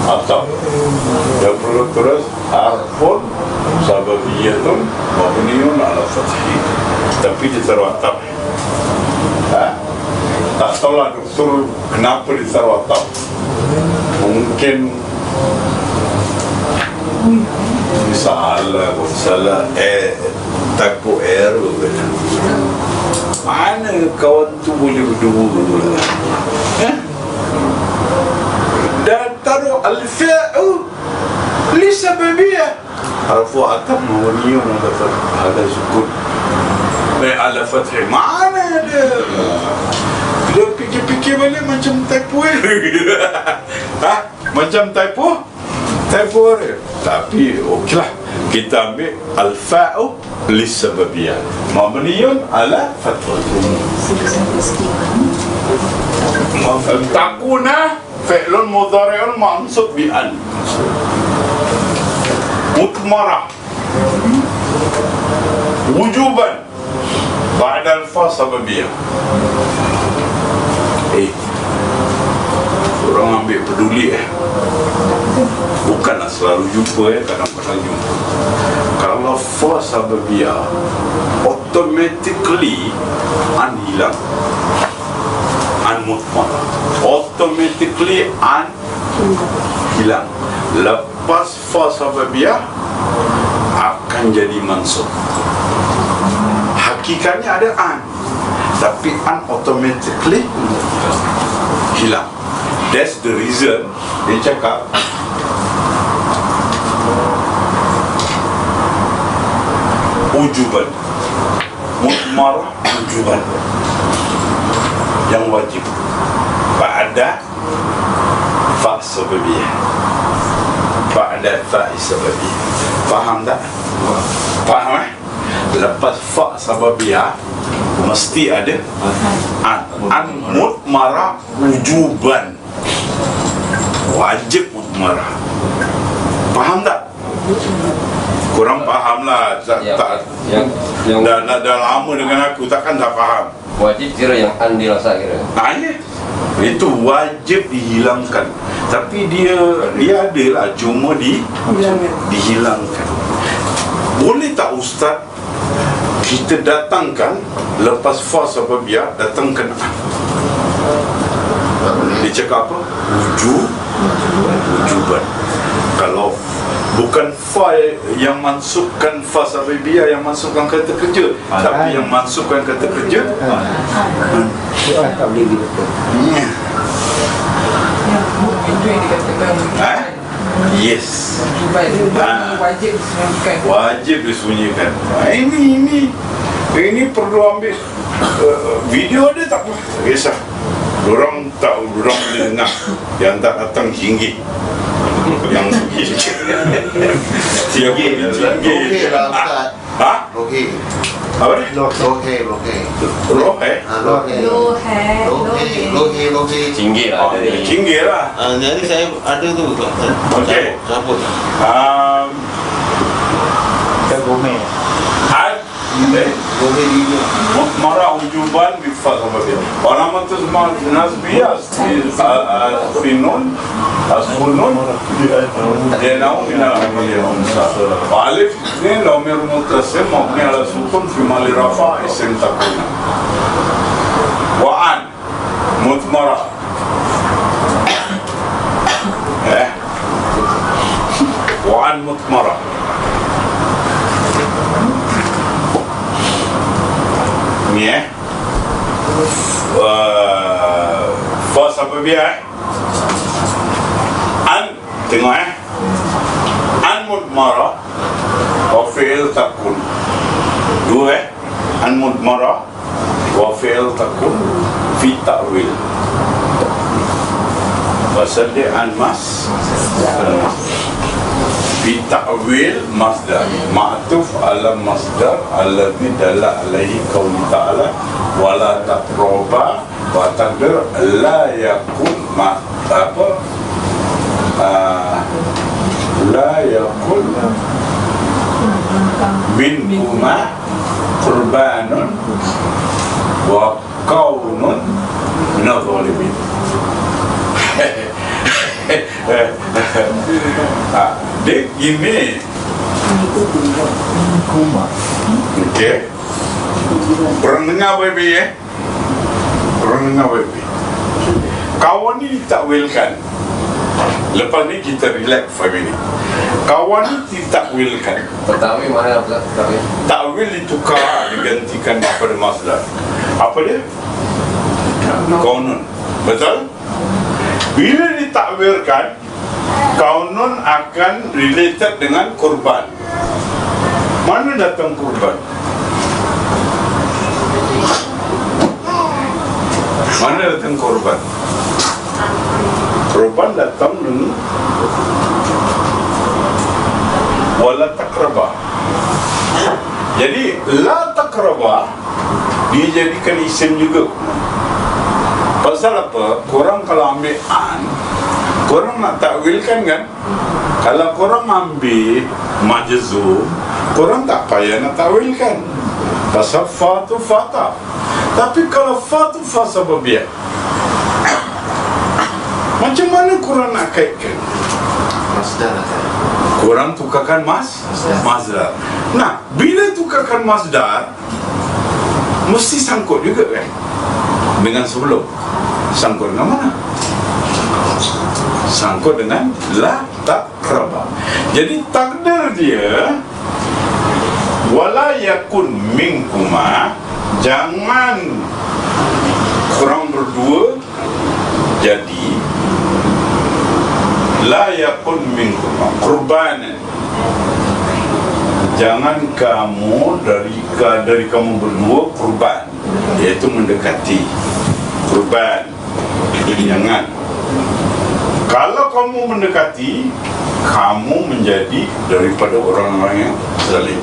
ataf, dia perlu tulis harfun sababiyatun mabniyun ala fathi, tapi dia taruh ataf. Tak tahulah doktor kenapa ditaruh ataf. Mungkin salah takut error. Mana kawan tu boleh berdua dan taruh al-fa'u li sababiyah, harfu ataf mabniyun ala sukun ala fathih. Mana dia? Dia fikir-fikir balik macam typo macam typo dia. Tapi okeylah, kita ambil al-fa'u lisababiyah mabniyun ala fathih. Takuna fi'lun mudhari'un mansub bi an, mutmarah wujuban ba'da al-fa sababiyah. Orang ambil peduli bukanlah selalu jumpa kadang-kadang jumpa. Kalau fa sababiyah, automatically an hilang, an mutmarah, automatically an hilang. Lepas fa sababiyah akan jadi mansub. Hakikatnya ada an, tapi an automatically hilang. That's the reason dia cakap ujuban, mutmarah ujuban yang wajib ba'da fa' sababiyah, ba'da fa' sababiyah. Faham tak? Faham Lepas fa' sababiyah mesti ada an mutmarah ujuban, wajib mutmarah. Faham tak? Kurang faham lah. Dah lama dengan aku, takkan tak faham. Wajib kira yang an dirasa kira. Ya. Itu wajib dihilangkan. Tapi dia adalah cuma dihilangkan. Boleh tak Ustaz kita datangkan lepas fa sababiyah, datangkan an? Dia cakap apa? Ujuban. Kalau bukan fa yang masukkan fa sababiyah, yang masukkan kata kerja, tapi yang masukkan kata kerja Tak boleh gitu. Itu yang dikatakan yes, wajib disembunyikan. wajib disembunyikan. Ini perlu ambil video dia, tak apa, tak kisah. Dorang boleh dengar. Yang tak datang tinggi. Yang tinggi. Rohe lah Ustaz. Rohe. Apa dia? Rohe. Rohe. Tinggi lah dari Tinggi lah. Jadi saya ada tu. Okey. Cabut. Rohe dia. Mutmarah ujuban bifat sababiyah. Alamatul nasbiyah finun asfunun dia naum ina alif ni lamir muttasil mabni ala sukun fi mali rafa isim takuna wa an mutmarah wa an mutmarah ni fa sababiyah an, tengok an mudmarah wa fi'il takun. Dua an mudmarah wa fi'il takun fi ta'wil. Pasal dia an mas fi ta'wil masdar ma'tuf ala masdar alladhi dalla alaihi qawli ta'ala wala taqraba wa taqdir la yakun la yakun minkuma qurbanun wa kaunun minadh-dhalimin. Dia gini. Okey. Korang dengar baik-baik Korang dengar baik-baik. Kawan ni ditakwilkan. Lepas ni kita relax 5 minit. Kawan ni ditakwilkan. Takwil mana apa? Takwil ditukar, digantikan daripada masdar. Apa dia? Kaunun. Betul? Bila ditakwilkan, kaunun akan related dengan kurban. Mana datang kurban? Mana datang kurban? Kurban datang dengan wala taqraba. Jadi la taqraba dia jadikan isim juga. Pasal apa? Korang kalau ambil an, korang nak takwilkan kan? Kalau korang ambil majzum, korang tak payah nak takwilkan. Pasal fa tu fata. Tapi kalau fa tu fa sababiyah, macam mana korang nak kaitkan? Masdar lah saya. Korang tukarkan masdar. Nah, bila tukarkan masdar, mesti sangkut juga kan? Dengan sebelum. Sangkut dengan mana? Sangkut dengan la taqraba. Jadi takdir dia wala yakun minkuma jangan korang berdua jadi la yakun minkum qurbanan. Jangan kamu dari kamu berdua kurban, iaitu mendekati kurban. Jangan. Kalau kamu mendekati, kamu menjadi daripada orang-orang yang zalim.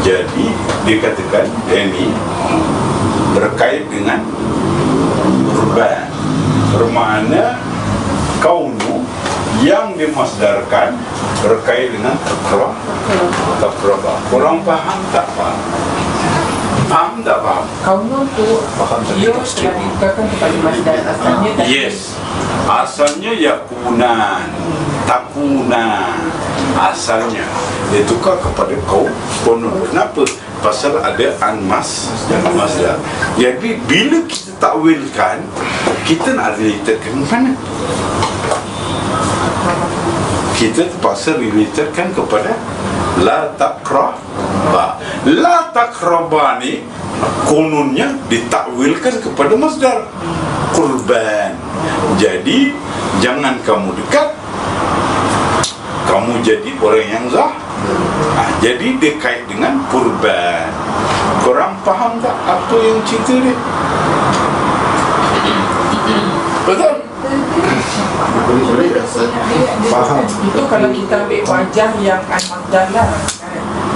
Jadi dikatakan ini berkait dengan kurban, bermakna kaunu yang dimasdarkan berkait dengan takrah. Korang faham tak faham? Faham tak faham? Kaunun tu dia telah dikatakan kepada masdar asalnya tadi. Yes, asalnya yakunan, takunan. Asalnya dia tukar kepada kau konun. Kenapa? Pasal ada anmas dan masdar. Jadi bila kita takwilkan, kita nak relatekan mana? Kita terpaksa relatekan kepada la taqraba. La taqraba ni kononnya ditakwilkan kepada masdar kurban. Jadi jangan kamu dekat, kamu jadi orang yang jadi dia kait dengan kurban. Korang faham tak apa yang cerita dia? Betul? Boleh faham. Itu kalau kita ambil wajah yang al-masdar lah.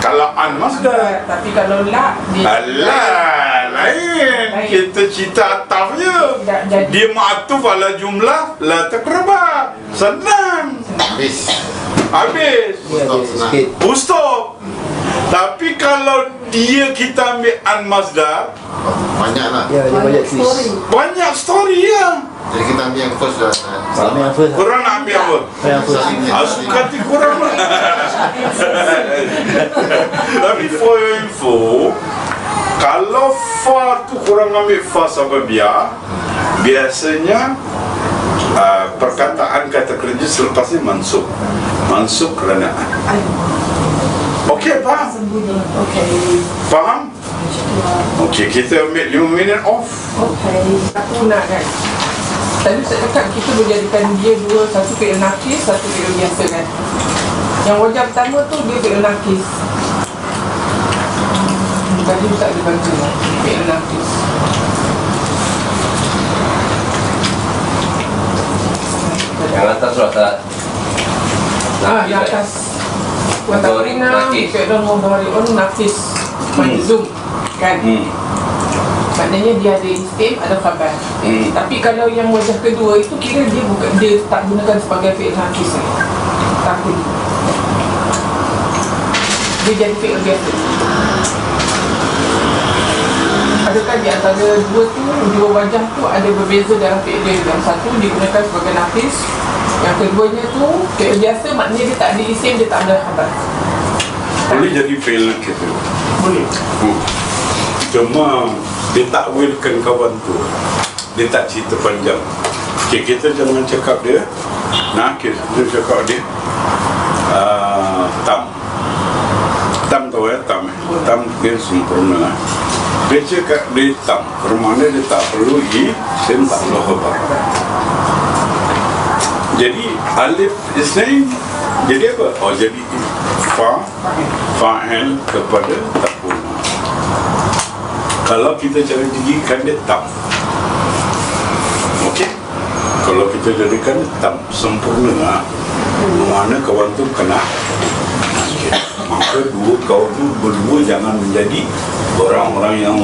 Kalau an-masdar. Tapi kalau la Alah, lain. Kita cerita atafnya. Dia ma'atuf ala jumlah la taqraba. Senang. Habis. Stop. Tapi kalau kita ambil an-masdar, Banyaklah. Ya, dia banyak twist. banyak story ya. Jadi kita ambil yang first dah. Ambil yang first. Korang nak ambil apa? Yang first. Suka hati korang lah. Tapi for your info, kalau fa tu korang ambil fa sababiyah, biasanya perkataan kata kerja selepas ni mansub kerana okey, faham? Faham? Okey, kita ambil 5 minit off. Aku nak kan. Tadi saya cakap kita berjadikan dia dua, satu fi'il nakis, satu fi'il biasa kan. Yang wajah pertama tu dia fi'il nakis. Tadi tak ada baca fi'il nakis. Yang atas surat tak. Yang atas Mudhari' nakis. fi'il mudhari'un nakis majzum kan. Maknanya dia ada istim, ada khabar. Tapi kalau yang wajah kedua itu kira dia tak gunakan sebagai fi'il nakis. Tapi dia jadi fi'il biasa. Adakah di antara dua wajah tu ada berbeza dalam fi'il dia? Yang satu digunakan sebagai nakis, yang keduanya tu fi'il biasa, maknanya dia tak ada isim, dia tak ada khabar. Boleh jadi fail kita. Boleh. Cuma dia takwilkan kawan tu, dia tak cerita panjang. Okay, kita jangan cakap dia nakis, kita cakap dia tam tahu ya, tam dia sempurna. Dia cakap dia tam, bermakna dia tak perlu isim, tak perlu khabar. Jadi alif isnain jadi apa? Oh, jadi fa'il kepada takuna. Kalau kita cara jadikan dia tam, okey? Kalau kita jadikan dia tam sempurna, mana kawan tu kena, maka kau tu berdua jangan menjadi orang-orang yang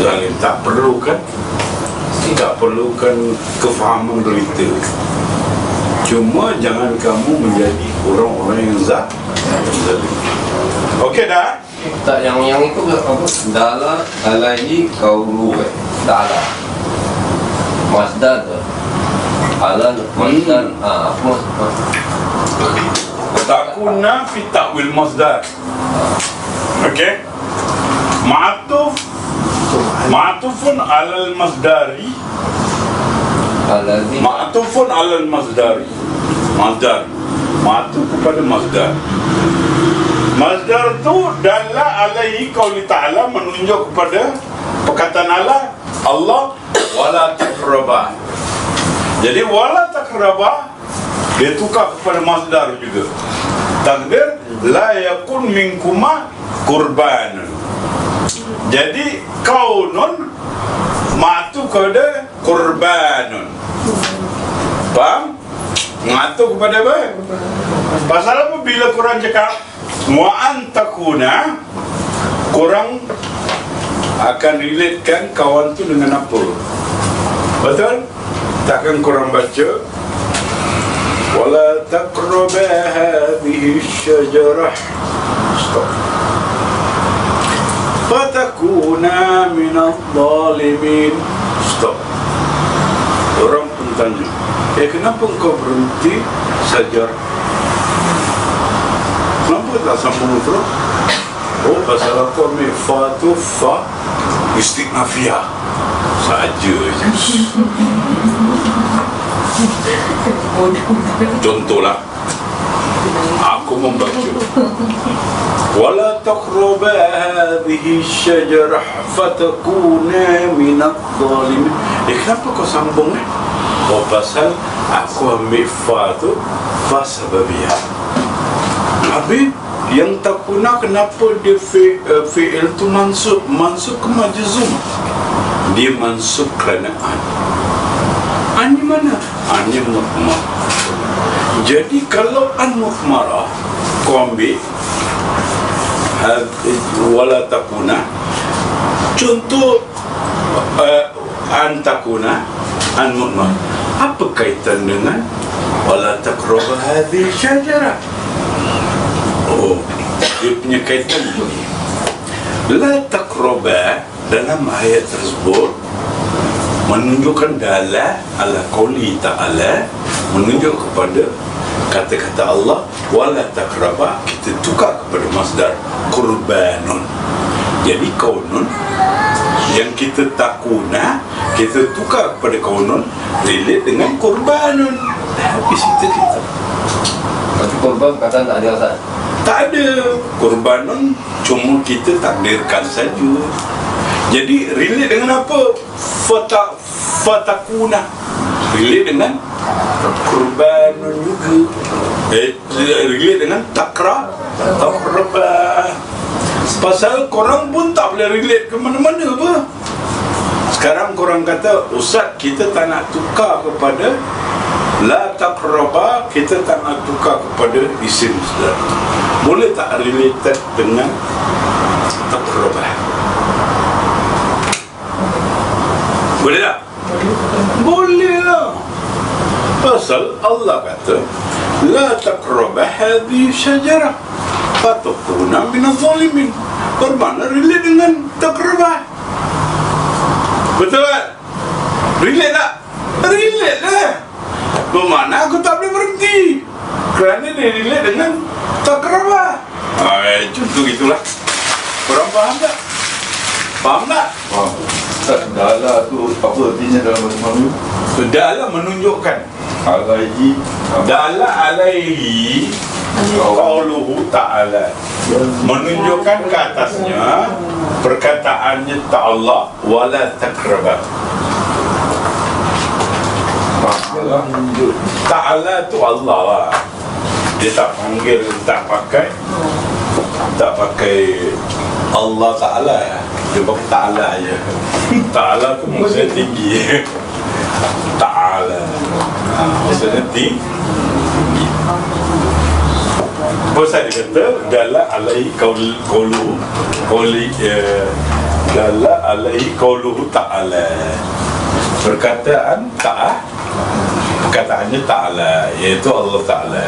zalim. Tak perlukan kefahaman berita. Cuma jangan kamu menjadi orang-orang yang zalim. Okey dah? Tak, yang itu apa? Dala alaihi qaulu. Dala. Masdar tu. Alal masdar. Apa? Takuna fi ta'wil masdar. Okey? Ma'tufun alal masdari. Alladhi Ma'tufun alal masdari. Masdar. Ma'tuf kepada masdar. Masdar tu dalla alaihi qauli ta'ala, menunjuk kepada perkataan Allah wala taqraba. Jadi wala taqraba dia tukar kepada masdar juga. Takdir la yakun minkuma qurban. Jadi kaunun ma'tu kepada qurbanun. Faham? Ma'tu kepada apa? Pasal apa bila Quran cakap wa antakuna, korang akan relatekan kawan tu dengan apa? Betul? Takkan korang baca wala taqraba hadhihi syajarah, stop, fatakuna minadh dhalimin, stop. Orang pun tanya, kenapa kau berhenti sajar? Kenapa tak sambung terus? Oh, pasal aku ambil fa tu fa istiqnafiyah saja je. Contohlah, aku membaca wala taqraba hadhihi syajarah fatakuna minadh dhalimin. Kenapa kau sambung Oh, pasal aku ambil fa tu fa sababiyah. Habis yang takuna, kenapa dia fi'il tu mansub? Mansub ke majzum? Dia mansub kerana an ni mana? An ni mutmar. Jadi kalau an mutmarah kau ambil wala takuna, contoh an takuna, an mutmar, apa kaitan dengan wala taqrabu hadhihi syajarah? Oh, dia punya kaitan begini. La taqraba dalam ayat tersebut menunjukkan dala ala qauli ta'ala, menunjuk kepada kata-kata Allah wala taqraba, kita tukar kepada masdar qurbanun. Jadi kaunun yang kita takuna, kita tukar kepada kaunun, relate dengan qurbanun. Habis kita Berarti korban kata tak ada asal? tak ada. Qurbanun cuma kita takdirkan saja. Jadi relate dengan apa? Fatakuna relate dengan qurbanun juga. Relate dengan taqraba. Pasal korang pun tak boleh relate ke mana-mana apa. Sekarang korang kata, Ustaz, kita tak nak tukar kepada la taqraba, kita tak nak tukar kepada isim masdar. Boleh tak related dengan taqraba? Boleh tak? Boleh lah. Pasal Allah kata la taqraba hadhihi syajarah fatakuna minadh dhalimin. Bermakna relate dengan taqraba. Betul tak? Relate tak? Relate lah. Bermakna aku tak boleh berhenti kerana dia relate dengan taqraba. Contoh itulah. Korang faham tak? Faham tak? Faham. Dala tu apa artinya dalam bahasa Melayu? Dala menunjukkan. Alaihi. Dala alaihi qauluhu ta'ala, menunjukkan ke atasnya perkataannya ta'ala wala taqraba. Ta'ala tu Allah lah. Dia tak panggil, tak pakai Allah Ta'ala. Dia pakai Ta'ala je. Ta'ala tu maksudnya tinggi. Ta'ala maksudnya tinggi. Pasal dia kata dala alaihi qauli dala alaihi qauluhu ta'ala, perkataan perkataannya ta'ala, iaitu Allah Ta'ala.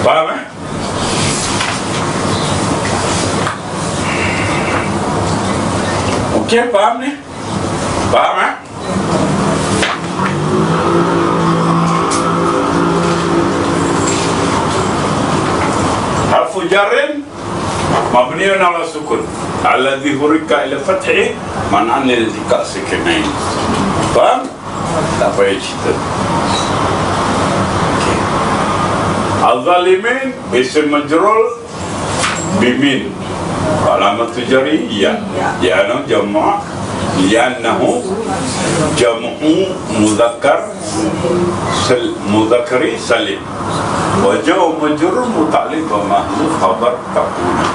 Faham eh? Okey, faham ni? Faham eh? Harfu jarrin mabniun ala sukun alladhi hurika ila fathi man'an lil iltiqa sakinain. Faham? Tak payah cerita. Okay. Al-zalimin isim majrul bimin. Alamat jari ya. Ya no jama' li'annahu jam'u mudzakkari salim. Wa jaw majrur muta'alliq wa mahdhuf khabar takuna.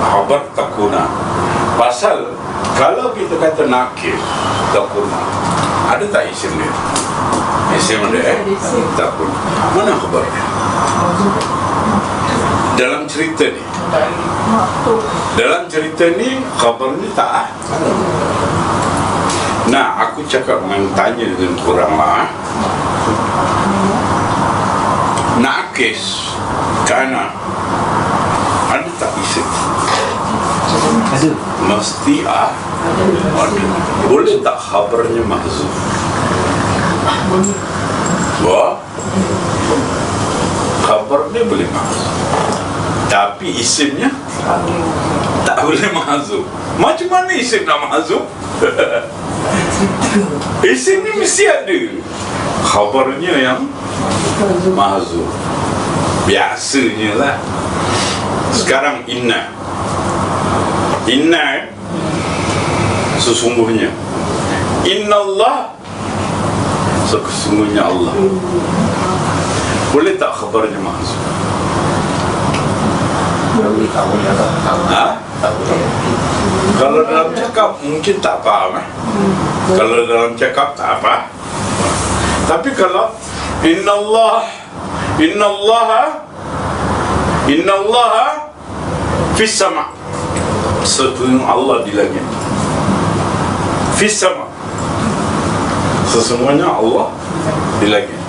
Khabar takuna. Pasal kalau kita kata nakir takuna, ada tak isim dia? Isim dia takuna. Mana khabarnya? Dalam cerita ni, khabarnya tak. Nah, aku cakap dengan tanya dengan korang lah. Nakis kana ada tak isim? Ada. Mesti ada. Boleh tak khabarnya mahzuf? Wah, khabar dia boleh mahzuf, tapi isimnya tak boleh mahzuf. Macam mana isim nak mahzuf? Isim ni mesti ada, khabarnya yang mahzuf. Biasanya lah. Sekarang inna sesungguhnya, innallah sesungguhnya Allah. Boleh tak khabarnya mahzuf? Kalau dalam cakap mungkin tak faham. Kalau dalam cakap tak apa. Tapi kalau innallaha fis sama', sesungguhnya Allah di langit. Fis sama', sesungguhnya Allah di langit.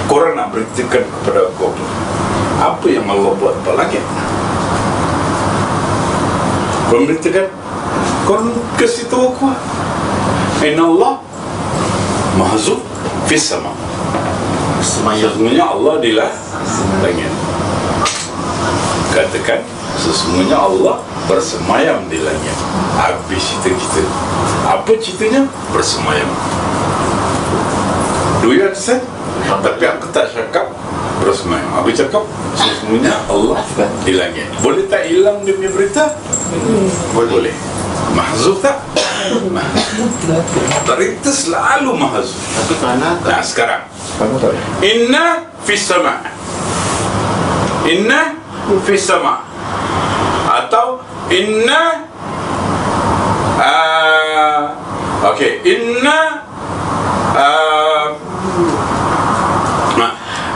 Korang nak beritakan kepada aku apa yang Allah buat di langit? Korang beritakan, korang kasih tahu aku. Inna mahzuf fis sama', sesungguhnya Allah di langit. Katakan sesungguhnya Allah bersemayam di langit. Habis cerita kita. Apa ceritanya? Bersemayam. Do you understand? Tapi aku tak cakap bersemayam. Aku cakap sesungguhnya Allah di langit. Boleh tak hilang dia punya berita? Boleh. Mahzuf tak? Mahzuf. Berita selalu mahzuf. Tapi kerana Nah sekarang, inna fis sama', inna fis sama', atau inna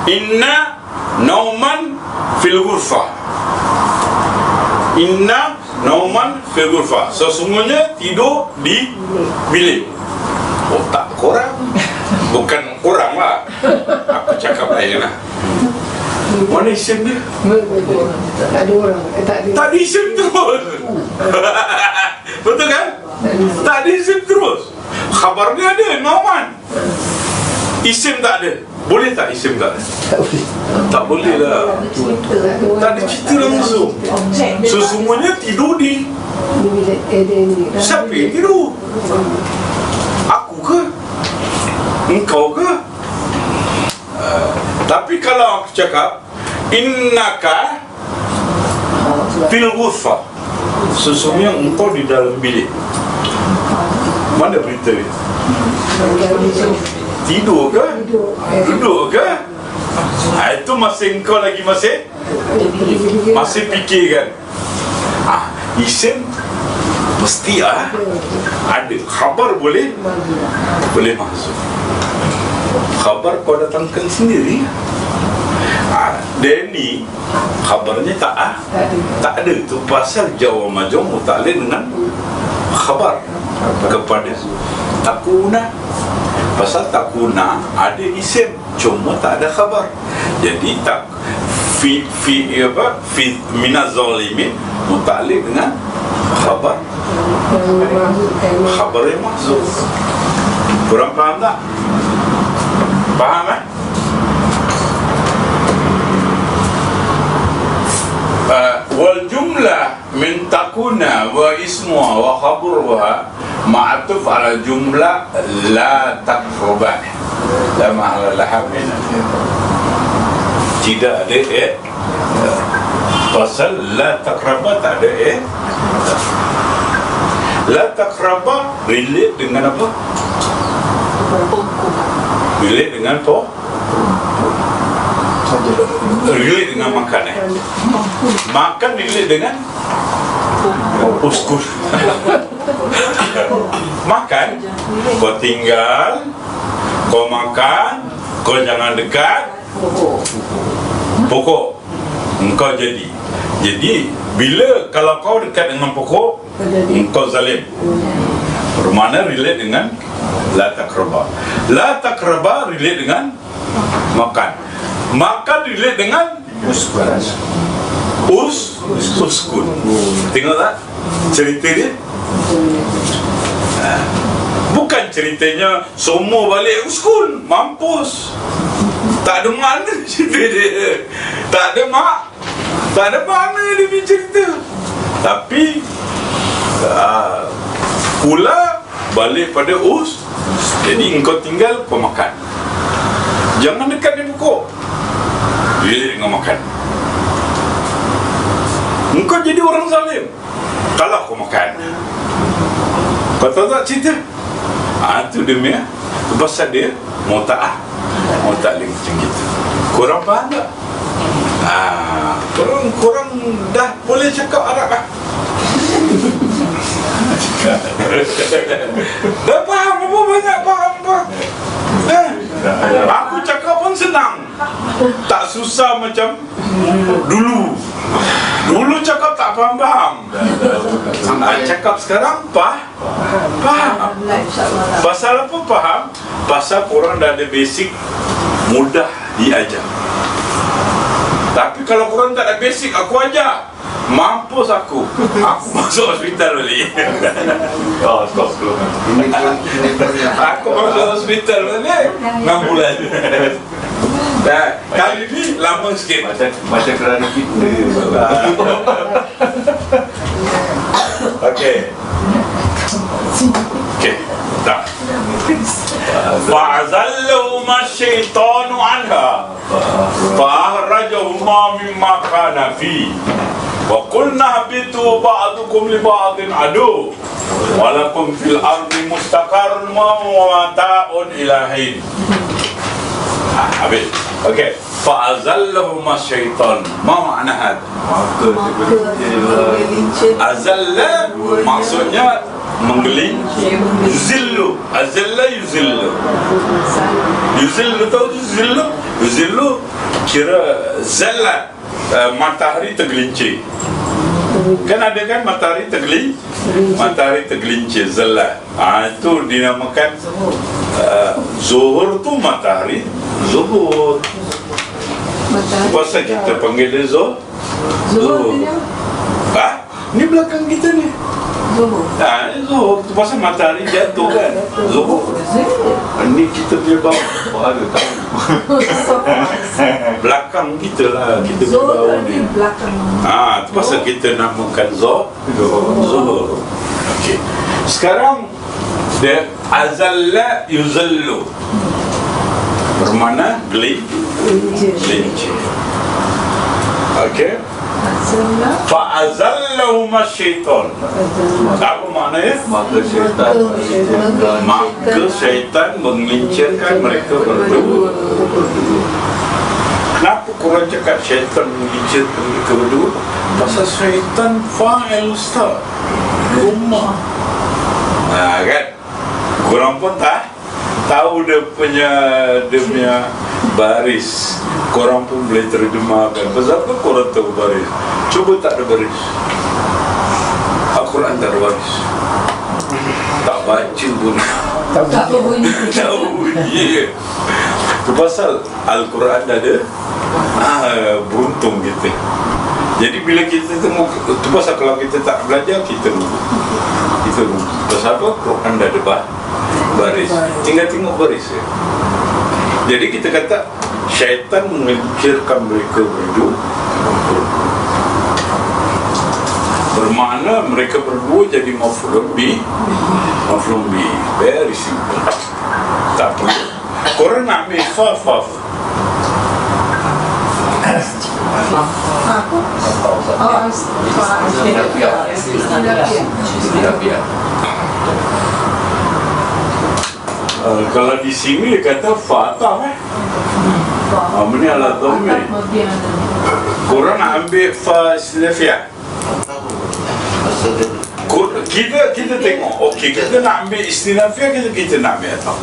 inna nauman fil ghurfah. Inna nauman fil ghurfah, sesungguhnya tidur di bilik. Otak korang, bukan korang lah. Aku cakap lain lah. Mana isim dia? Tak ada orang. Tak ada. Tak ada isim terus. Betul kan? Tak ada isim terus. Khabar dia ada, nauman. Isim tak ada. Boleh tak isim tak ada? Tak boleh lah. Tak ada cerita langsung. Sesungguhnya tidur di. Siapa yang tidur? Aku ke? Engkau ke? Tapi kalau aku cakap innaka fil ghurfah, sesungguhnya engkau di dalam bilik. Mana berita dia? Tidur ke? Duduk ke? Itu masih engkau lagi masih fikirkan. Isim mesti ada. Khabar boleh mahzuf. Khabar kau datangkan sendiri. Dan ni khabarnya tak ada. Itu pasal jawab majum muta'alliq dengan khabar kepada takuna. Pasal takuna ada isim, cuma tak ada khabar. Jadi tak fi minaz zalimin muta'alliq dengan khabar yang mahzuf. Kurang faham tak? Faham wal jumlah min takuna wa ismuha wa khabaruha ma'atuf ala jumlah la taqrubah la ma'ala laha min Tidak ada pasal la taqraba tak ada la taqraba relate dengan apa? Relate dengan apa? Relate dengan makan makan relate dengan uskun. Makan, kau tinggal, kau makan, kau jangan dekat pokok, engkau jadi. Bila kalau kau dekat dengan pokok, engkau zalim. Bermakna relate dengan la taqraba. La taqraba relate dengan makan. Makan relate dengan uskun. Tengok tak cerita dia? Bukan ceritanya semua balik uskun, mampus. Tak ada mana cerita dia. Tak ada mana dia punya cerita. Tapi pula balik pada jadi engkau tinggal, kau makan. Jangan dekat di pokok. Dia dengan makan. Engkau jadi orang zalim kalau kau makan. Kau tahu tak cerita? Itu dia punya pasal dia mau taklim macam gitu. Korang faham tak? Korang dah boleh cakap Arab lah. Dah faham apa banyak faham apa? Aku cakap pun senang, tak susah macam dulu cakap tak faham. Cakap sekarang faham. Pasal apa faham? Pasal korang dah ada basic, mudah diajar. Tapi kalau korang tak ada basic, aku ajar, mampus aku masuk hospital balik. Stop. Aku masuk hospital balik 6 bulan. Kali ni lama sikit. Macam kerana kita. Okey, tak. Fa'azallahuma syaitanu anha fa'ahrajahuma mimma kana fi wa qulna habitu ba'dukum li ba'din adu wa lakum fil ardi mustaqarrun wa mata'un ila hin. Habis. Okey, fa'azallahuma syaitan. Ma makna had? Azalla maksudnya menggelincir. Yuzillu. Azalla yuzillu. Yuzillu tahu yuzillu kira zalla, matahari tergelincir. Kan ada kan matahari tergelincir zalla. Itu dinamakan zuhur tu matahari zuhur. Pasal kita panggil dia zuhur. Ni belakang kita ni. Zuhur tu pasal matahari jatuh kan. Zuhur. Ni kita punya bawah. Ada tahu. Belakang kita lah. Kita punya bawah ni. Tu pasal kita namakan zuhur. Okey. Sekarang dia azalla yuzallu. Bermakna gelincir. Okey. Fa'azallahuma syaitan. Apa maknanya? Maka syaitan menggelincirkan mereka berdua. Kenapa korang cakap syaitan menggelincirkan mereka berdua? Pasal syaitan fa'il ustaz, rumah. Kan? Korang pun tahu dia punya baris. Korang pun boleh terjemahkan. Pasal apa korang tahu baris? Cuba tak ada baris. Al-Quran tak ada baris. Tak baca pun. Tak berbunyi. Tak berbunyi. Itu pasal Al-Quran ada beruntung kita. Jadi bila kita tengok, itu pasal kalau kita tak belajar, kita rugi. Pasal apa? Quran dah ada baris. Tinggal tengok baris ya. Jadi kita kata syaitan mengelincirkan mereka berdua. Bermakna mereka berdua jadi maf'ulun bi. Very simple. Tak perlu korang nak ambil faf. Kalau di sini dia kata fatah Ini ala dhammi. Korang nak ambil fa istinafiyah. Kita tengok, okey, kita nak ambil istinafiyah, kita nak ambil atau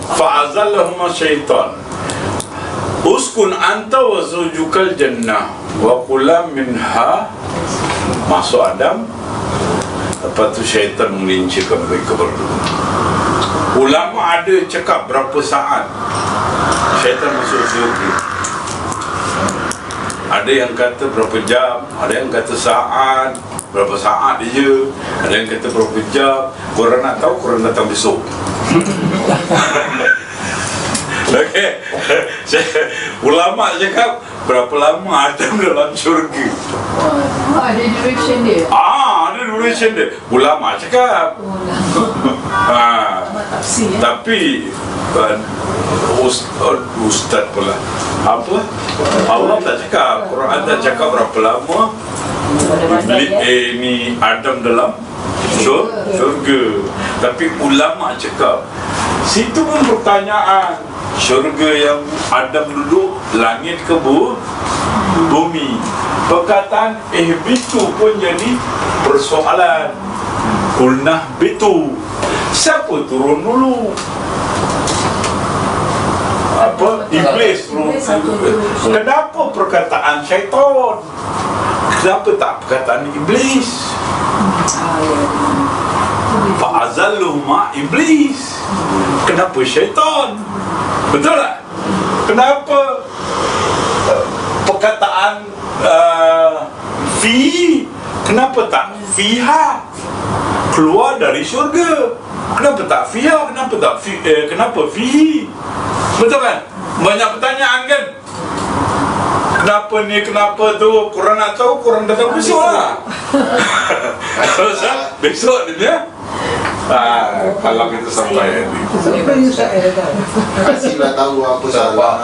fa'azallahuma syaitan uskun anta wa zawjukal jannah wa kula minha, masuk Adam. Lepas tu syaitan melincirkan mereka berdua. Ulama ada cakap berapa saat syaitan masuk syurga. Ada yang kata berapa jam, ada yang kata saat, berapa saat dia, ada yang kata berapa jam. Korang nak tahu, korang datang besok. Okey. Ulama cakap berapa lama Adam dalam syurga. Ada duration dia. Ada duration dia. Ulama cakap. Tapi Ustaz pula apa? Allah tak cakap, Quran tak cakap berapa lama ni Adam dalam syurga. Tapi ulama cakap, situ pun pertanyaan, syurga yang Adam duduk, langit ke bumi. Perkataan bitu pun jadi persoalan. Kulnah bitu, siapa turun dulu? Apa? Iblis turun dulu. Kenapa perkataan syaitan? Kenapa tak perkataan iblis? Fa'azalluhuma iblis. Kenapa syaitan? Betul tak? Kenapa perkataan fi? Kenapa tak fiha? Keluar dari syurga. Kenapa tak fiha? Kenapa tak kenapa fi? Betul kan? Banyak pertanyaan kan? Kenapa ni, kenapa tu? Korang nak tahu, korang datang besok lah. Besok dia kalau kita sampai Kasihlah tahu apa salah.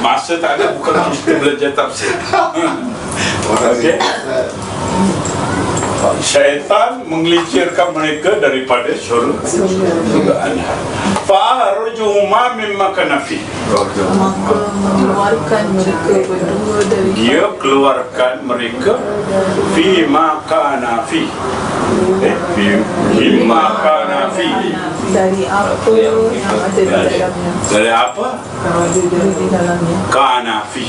masa tak ada, bukan kita belajar tafsir. Okey. Syaitan menggelincirkan mereka daripada syurga. Fa'arjuhuma mimma kana fi. Keluarkan mereka berdua dari Dia keluarkan mereka fi ma kana fi. Fi ma kana fi. dari apa yang ada di dalamnya. Dari apa? Kalau ada di dalamnya. Kana fi.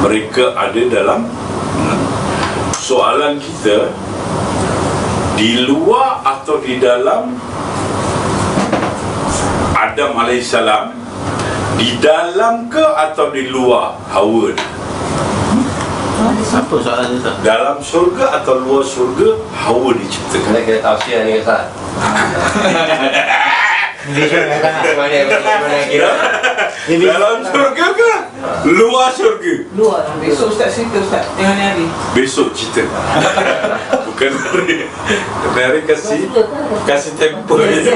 Mereka ada dalam. Soalan kita, di luar atau di dalam Adam alaihissalam? Di dalam ke atau di luar Hawa? Apa soalan tu? Dalam syurga atau luar syurga Hawa diciptakan? Kita tafsir ni Ustaz. Mana kira? Dalam syurga ke luar syurga? Luar. Besok Ustaz cerita Ustaz, jangan hari. Besok cerita. Bukan hari. Hari kasih tempo je.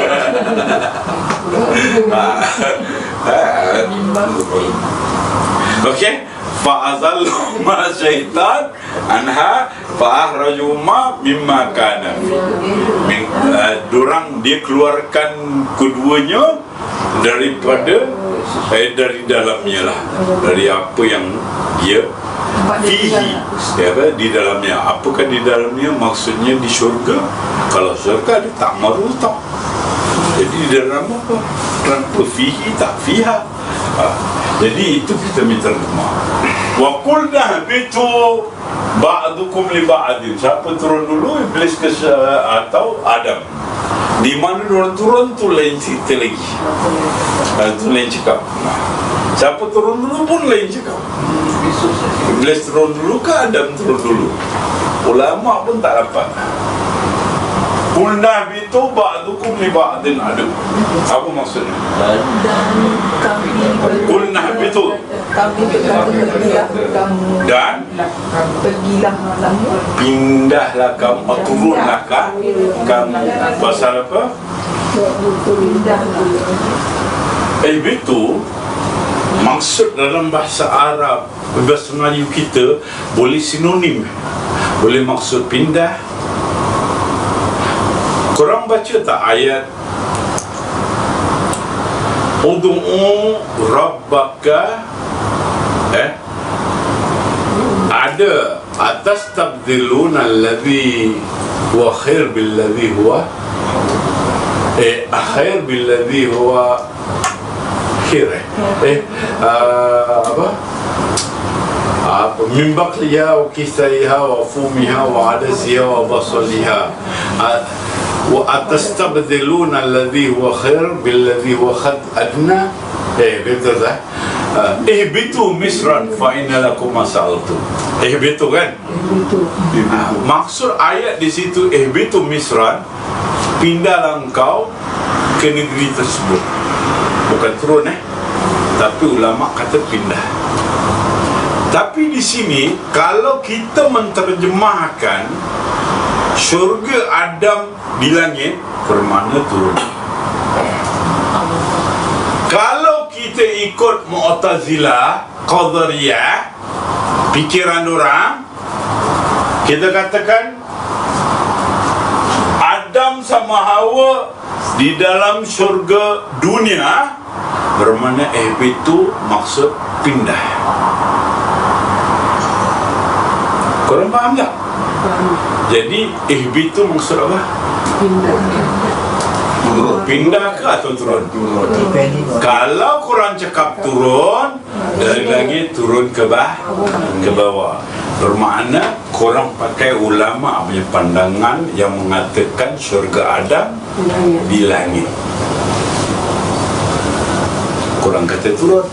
Okey. Fa'azallahuma syaitan anha fa'ahrajuma mimma kana. Dorang dia keluarkan keduanya daripada dari dalamnya lah, dari apa yang dia fihi, di dalamnya. Apakah di dalamnya? Maksudnya di syurga. Kalau syurga dia tak maru tak. Jadi di dalam apa? Kenapa fihi tak fiha? Jadi itu kita minta rumah. Wa qulna bitu ba'dukum li ba'din. Siapa turun dulu, iblis ke atau Adam? Di mana orang turun tu lain cerita lagi. Itu lain cakap. Siapa turun dulu pun lain cakap. Iblis turun dulu ke Adam turun dulu? Ulama pun tak dapat. Qulna bitu ba'dukum li ba'din adu. Apa maksudnya? Dan kami Qulna bitu. kami berkata pergilah kamu Dan pergilah kamu pindahlah kamu, turunlah kamu. Pasal apa? pindahlah Itu Maksud dalam bahasa Arab, bahasa Melayu kita boleh sinonim, boleh maksud pindah. Korang baca tak ayat Ud'u rabbaka, ada atas tabdiluna alladhi huwa khair billadhi huwa khair billadhi huwa khair apa min baqliha wa kisaiha wa fumiha wa adasiha wa basaliha wa atastabdiluna alladhi huwa khair billadhi huwa adna betul tak? Ihbitu misran fa inna lakum masaltu. Ihbitu kan? Maksud ayat di situ ihbitu misran, pindahlah engkau ke negeri tersebut. Bukan turun tapi ulama kata pindah. Tapi di sini kalau kita menterjemahkan syurga Adam di langit, bermakna turun. Kalau kita ikut Mu'tazilah, Qadariyah, pikiran orang, kita katakan Adam sama Hawa di dalam syurga dunia, bermakna itu maksud pindah. Korang faham tak? Jadi ihbitu maksud apa? Pindah ke atau turun? Kalau korang cakap turun, dari lagi turun ke bawah. Bermakna korang pakai ulama punya pandangan yang mengatakan syurga Adam di langit. Korang kata turun.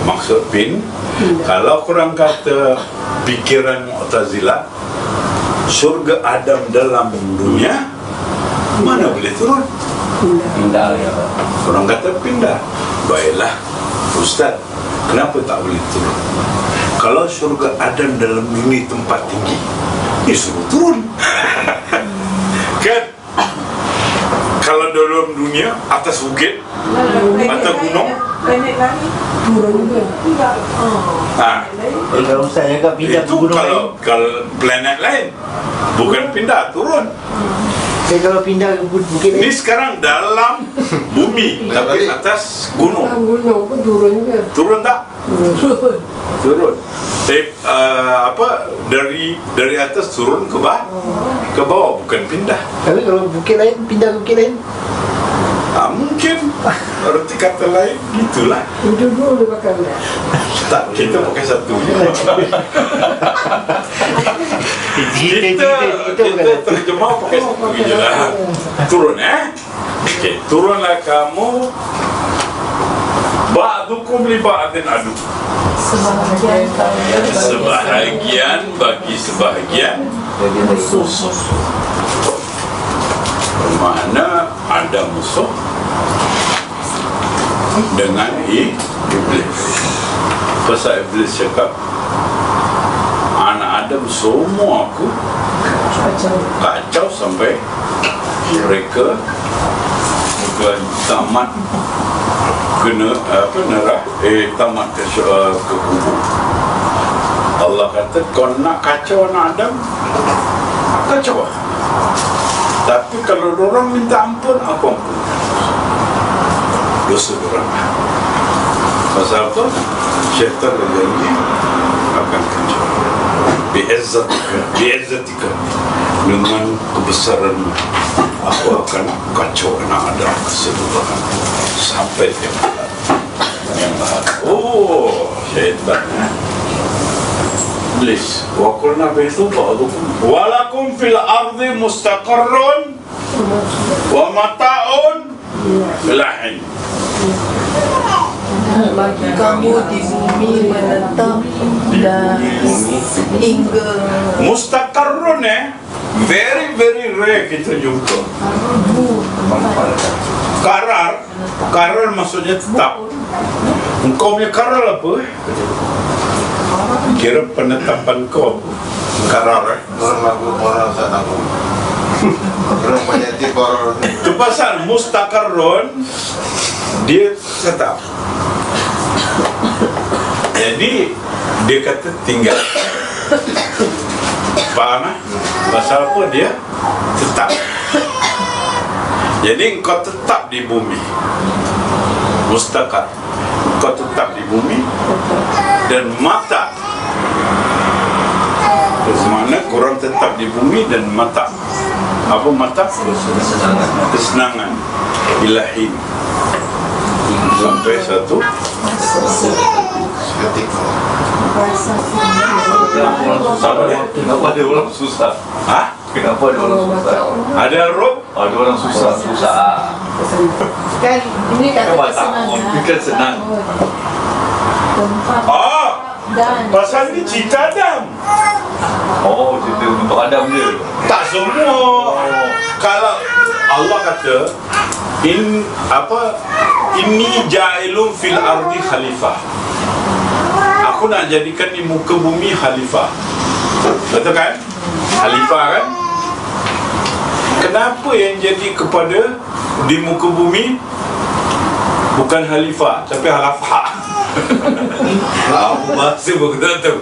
Maksud kalau korang kata pikiran Mu'tazilah, syurga Adam dalam dunia, mana boleh turun? Pindah ya. Orang kata pindah. Baiklah Ustaz, kenapa tak boleh turun? Kalau syurga Adam dalam ini tempat tinggi, suruh turun. Kan? Kalau dalam dunia, atas bukit, atas gunung, planet lain turun juga. Kalau Ustaz cakap pindah ke itu gunung kalau planet lain, bukan pindah, turun. Saya kalau pindah ke bukit Ini sekarang dalam bumi, tapi atas gunung. Gunung pun turun juga. Turun tak? Turun. Dari atas turun ke bawah, bukan pindah. Tapi kalau bukit lain, pindah ke bukit lain. Mungkin arti kata lain gitulah. Itu dulu dia pakai dah. Tak, kita pakai satu. kita terjemah pakai satu je lah. Turun okey, turunlah kamu. Ba'dukum li ba'din adu. Sebahagian bagi sebahagian musuh. Bermakna ada musuh dengan iblis. Pasal iblis cakap, anak Adam semua aku kacau sampai mereka tamat kena tamat ke kubur. Allah kata, kau nak kacau anak Adam, kacau. Tapi kalau orang minta ampun, aku ampun dosa orang. Pasal apa? Syaitan berjanji akan kacau. Bi'izzatika, dengan kebesaranmu, aku akan kacau anak Adam keseluruhan sampai tempat yang bahagia. Oh, syaitan iblis. Wa qulna bi'thu ba'dukum walakum fil ardi mustaqarrun wa mata'un lahin. bagi kamu di bumi menetap dan hingga Mustaqarrun very very rare kita jumpa. Karar maksudnya tetap. Engkau punya karar apa? Kira penetapan kau karar. Orang lagu orang tak tahu. Orang banyak tip orang. Itu pasal mustaqarrun dia tetap. Jadi dia kata tinggal. Faham tak? Pasal apa dia tetap. Jadi engkau tetap di bumi. Mustaqar. Engkau tetap di bumi. Dan mata. Bermakna korang tetap di bumi dan mata. Apa mata? Kesenangan ilahi. Sampai satu Ketika Kenapa ada orang susah? ha? Kenapa ada orang susah? Ada rob. Ada orang susah. Kan ini kata Kenapa tak? kesenangan. Kan senang. Tempat Ah, dan pasal ni cerita Adam. Oh, cerita untuk Adam je. Tak semua. Kalau Allah kata inni ja'ilun fil ardi khalifah. Aku nak jadikan di muka bumi khalifah. Betul kan? Khalifah kan? Kenapa yang jadi kepada di muka bumi bukan khalifah tapi halafah? Apa bahasa begitu tu?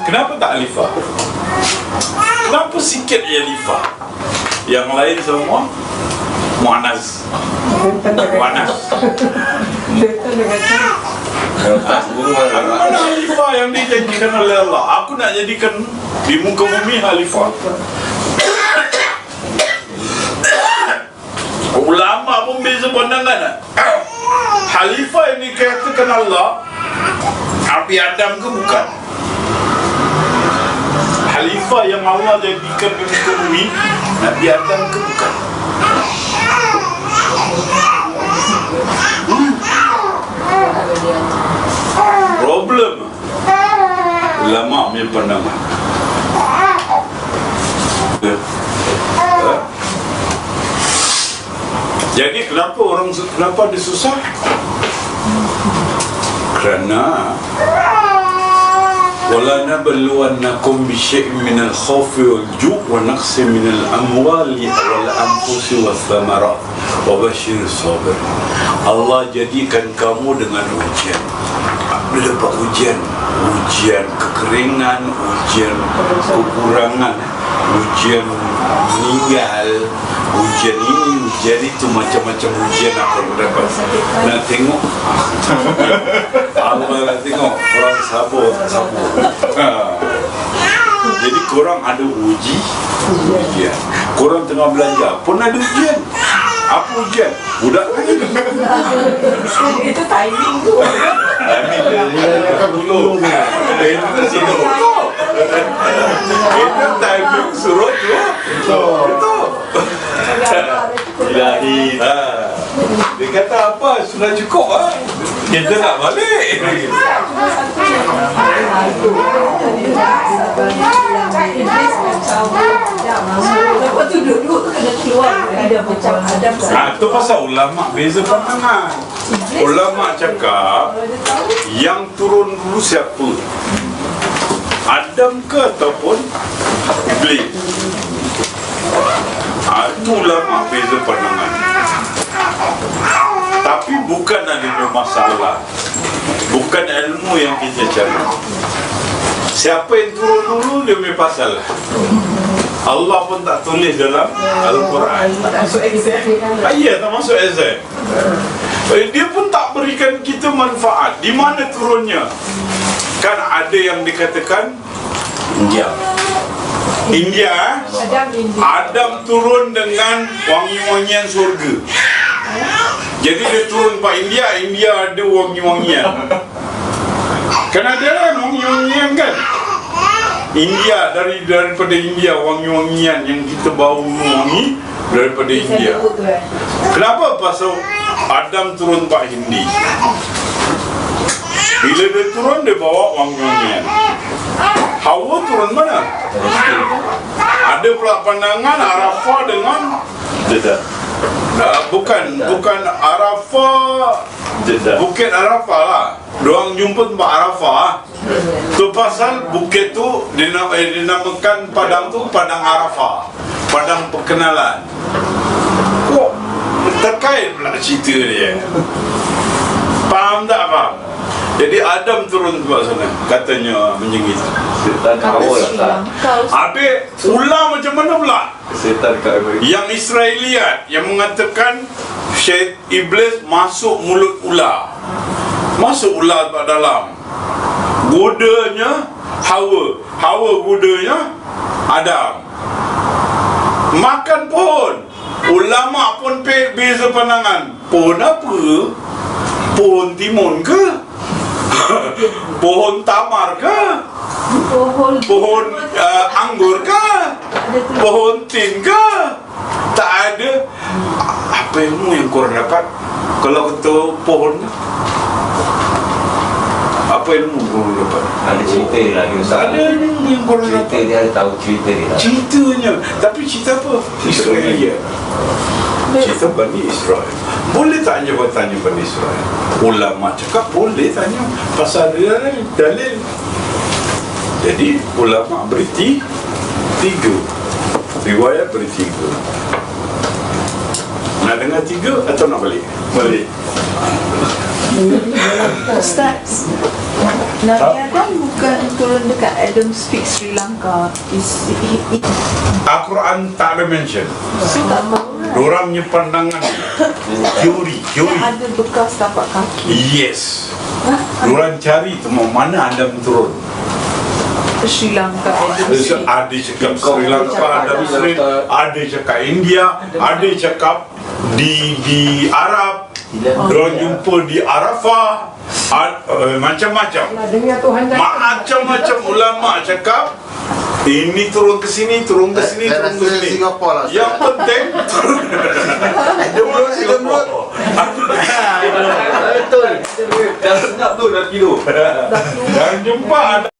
Kenapa tak khalifah? Kenapa sikit khalifah? Yang lain semua muannas. Muannas. Mana khalifah yang dijanjikan oleh Allah? Aku nak jadikan di muka bumi khalifah. Ulama pun beza pandangan. Khalifah yang dikatakan Allah Nabi Adam ke bukan? Khalifah yang Allah jadikan di muka bumi Nabi Adam ke bukan? Problem ulama punya pandangan. Jadi kenapa dia susah? Kerana wala nabluwannakum bisyai'in minal khawfi wal ju' wa naqsin minal amwali wal anfusi was thamarat wa basyiris sabirin. Allah jadikan kamu dengan ujian. Bila dapat ujian kekeringan, ujian kekurangan, ujian meninggal, ujian ini, ujian itu, macam-macam ujian akan dapat. Nak tengok Allah nak tengok orang sabar. Jadi korang ada ujian. Korang tengah belajar pun ada ujian. Apa ujian? Budak lagi. Itu timing tu. Timing dia dulu. Itu suruh. Itu timing suruh tu. Betul. Ilahi. Dia kata apa? Sudah cukup ah. Kita nak balik. Lepas tu duduk kena keluar. Ada macam Adam. Itu pasal ulama beza pandangan. Ulama cakap yang turun dulu siapa? Adam ke ataupun Iblis? Itu ulama beza pandangan. Tapi bukan ada masalah. Bukan ilmu yang kita cari. Siapa yang turun dulu dia punya pasal. Allah pun tak tulis dalam Al-Quran. masuk exam. Ya, tak masuk exam. Dia pun tak berikan kita manfaat. Di mana turunnya? Kan ada yang dikatakan India. Adam turun dengan wangi-wangian surga. Jadi dia turun Pak India ada wangi-wangian. Kan ada kan wangi-wangian kan? India, daripada India, wangi-wangian yang kita bau wangi daripada India. Kenapa? Pasal Adam turun Pak Hindi. Bila dia turun, dia bawa wangi-wangian. Hawa turun mana? Ada pula pandangan Arafah dengan Jeddah. Bukan Arafah, Bukit Arafah lah. Diorang jumpa tempat Arafah. Tu pasal bukit tu dinamakan padang tu Padang Arafah, padang perkenalan. Kok terkait pula cerita dia. Faham tak faham? Jadi Adam turun ke sana, katanya macam itu. Setan awal lah. Habis ular macam mana pula? Setan kat Amerika. Yang Israeliat yang mengatakan Iblis masuk mulut ular, masuk ular ke dalam, godanya Hawa godanya Adam, makan pohon. Ulama pun beza pandangan. Pohon apa? Pohon timun ke? Pohon tamar ke? Pohon anggur ke? Pohon tin ke? Tak ada. Apa ilmu yang korang dapat kalau kata pohon? Apa ilmu korang dapat? Ada cerita lagi Ustaz. Ada ilmu yang korang Cerita dapat. dia, ada tahu cerita dia lah. Ceritanya. Tapi cerita apa? Israel. Cerita Bani Israel. Boleh tak hanya bertanya Bani Israel? Ulama cakap boleh tanya, pasal dia ada dalil. Jadi ulama beri tiga, riwayat beri tiga. Nak dengar tiga atau nak balik? Balik. Ustaz, Nabi Adam bukan turun dekat Adam's Peak, Sri Lanka. Al-Quran tak ada mention. So tak tahu lah. Diorang punya pandangan, teori. Ada bekas tapak kaki. Yes. Diorang cari tu mana Adam turun. Sri Lanka, Adam's Peak. Ada cakap Sri Lanka, ada Muslim, ada cakap India, ada cakap di Arab. Diorang jumpa di Arafah, macam-macam. Dengar Tuhan cakap. Macam-macam ulama cakap ini turun ke sini, turun ke sini, Saya turun ke rasa sini. Singapura lah. Yang penting turun. Jemrut. Betul. Dah senyap tu dah tidur. Dan jumpa ada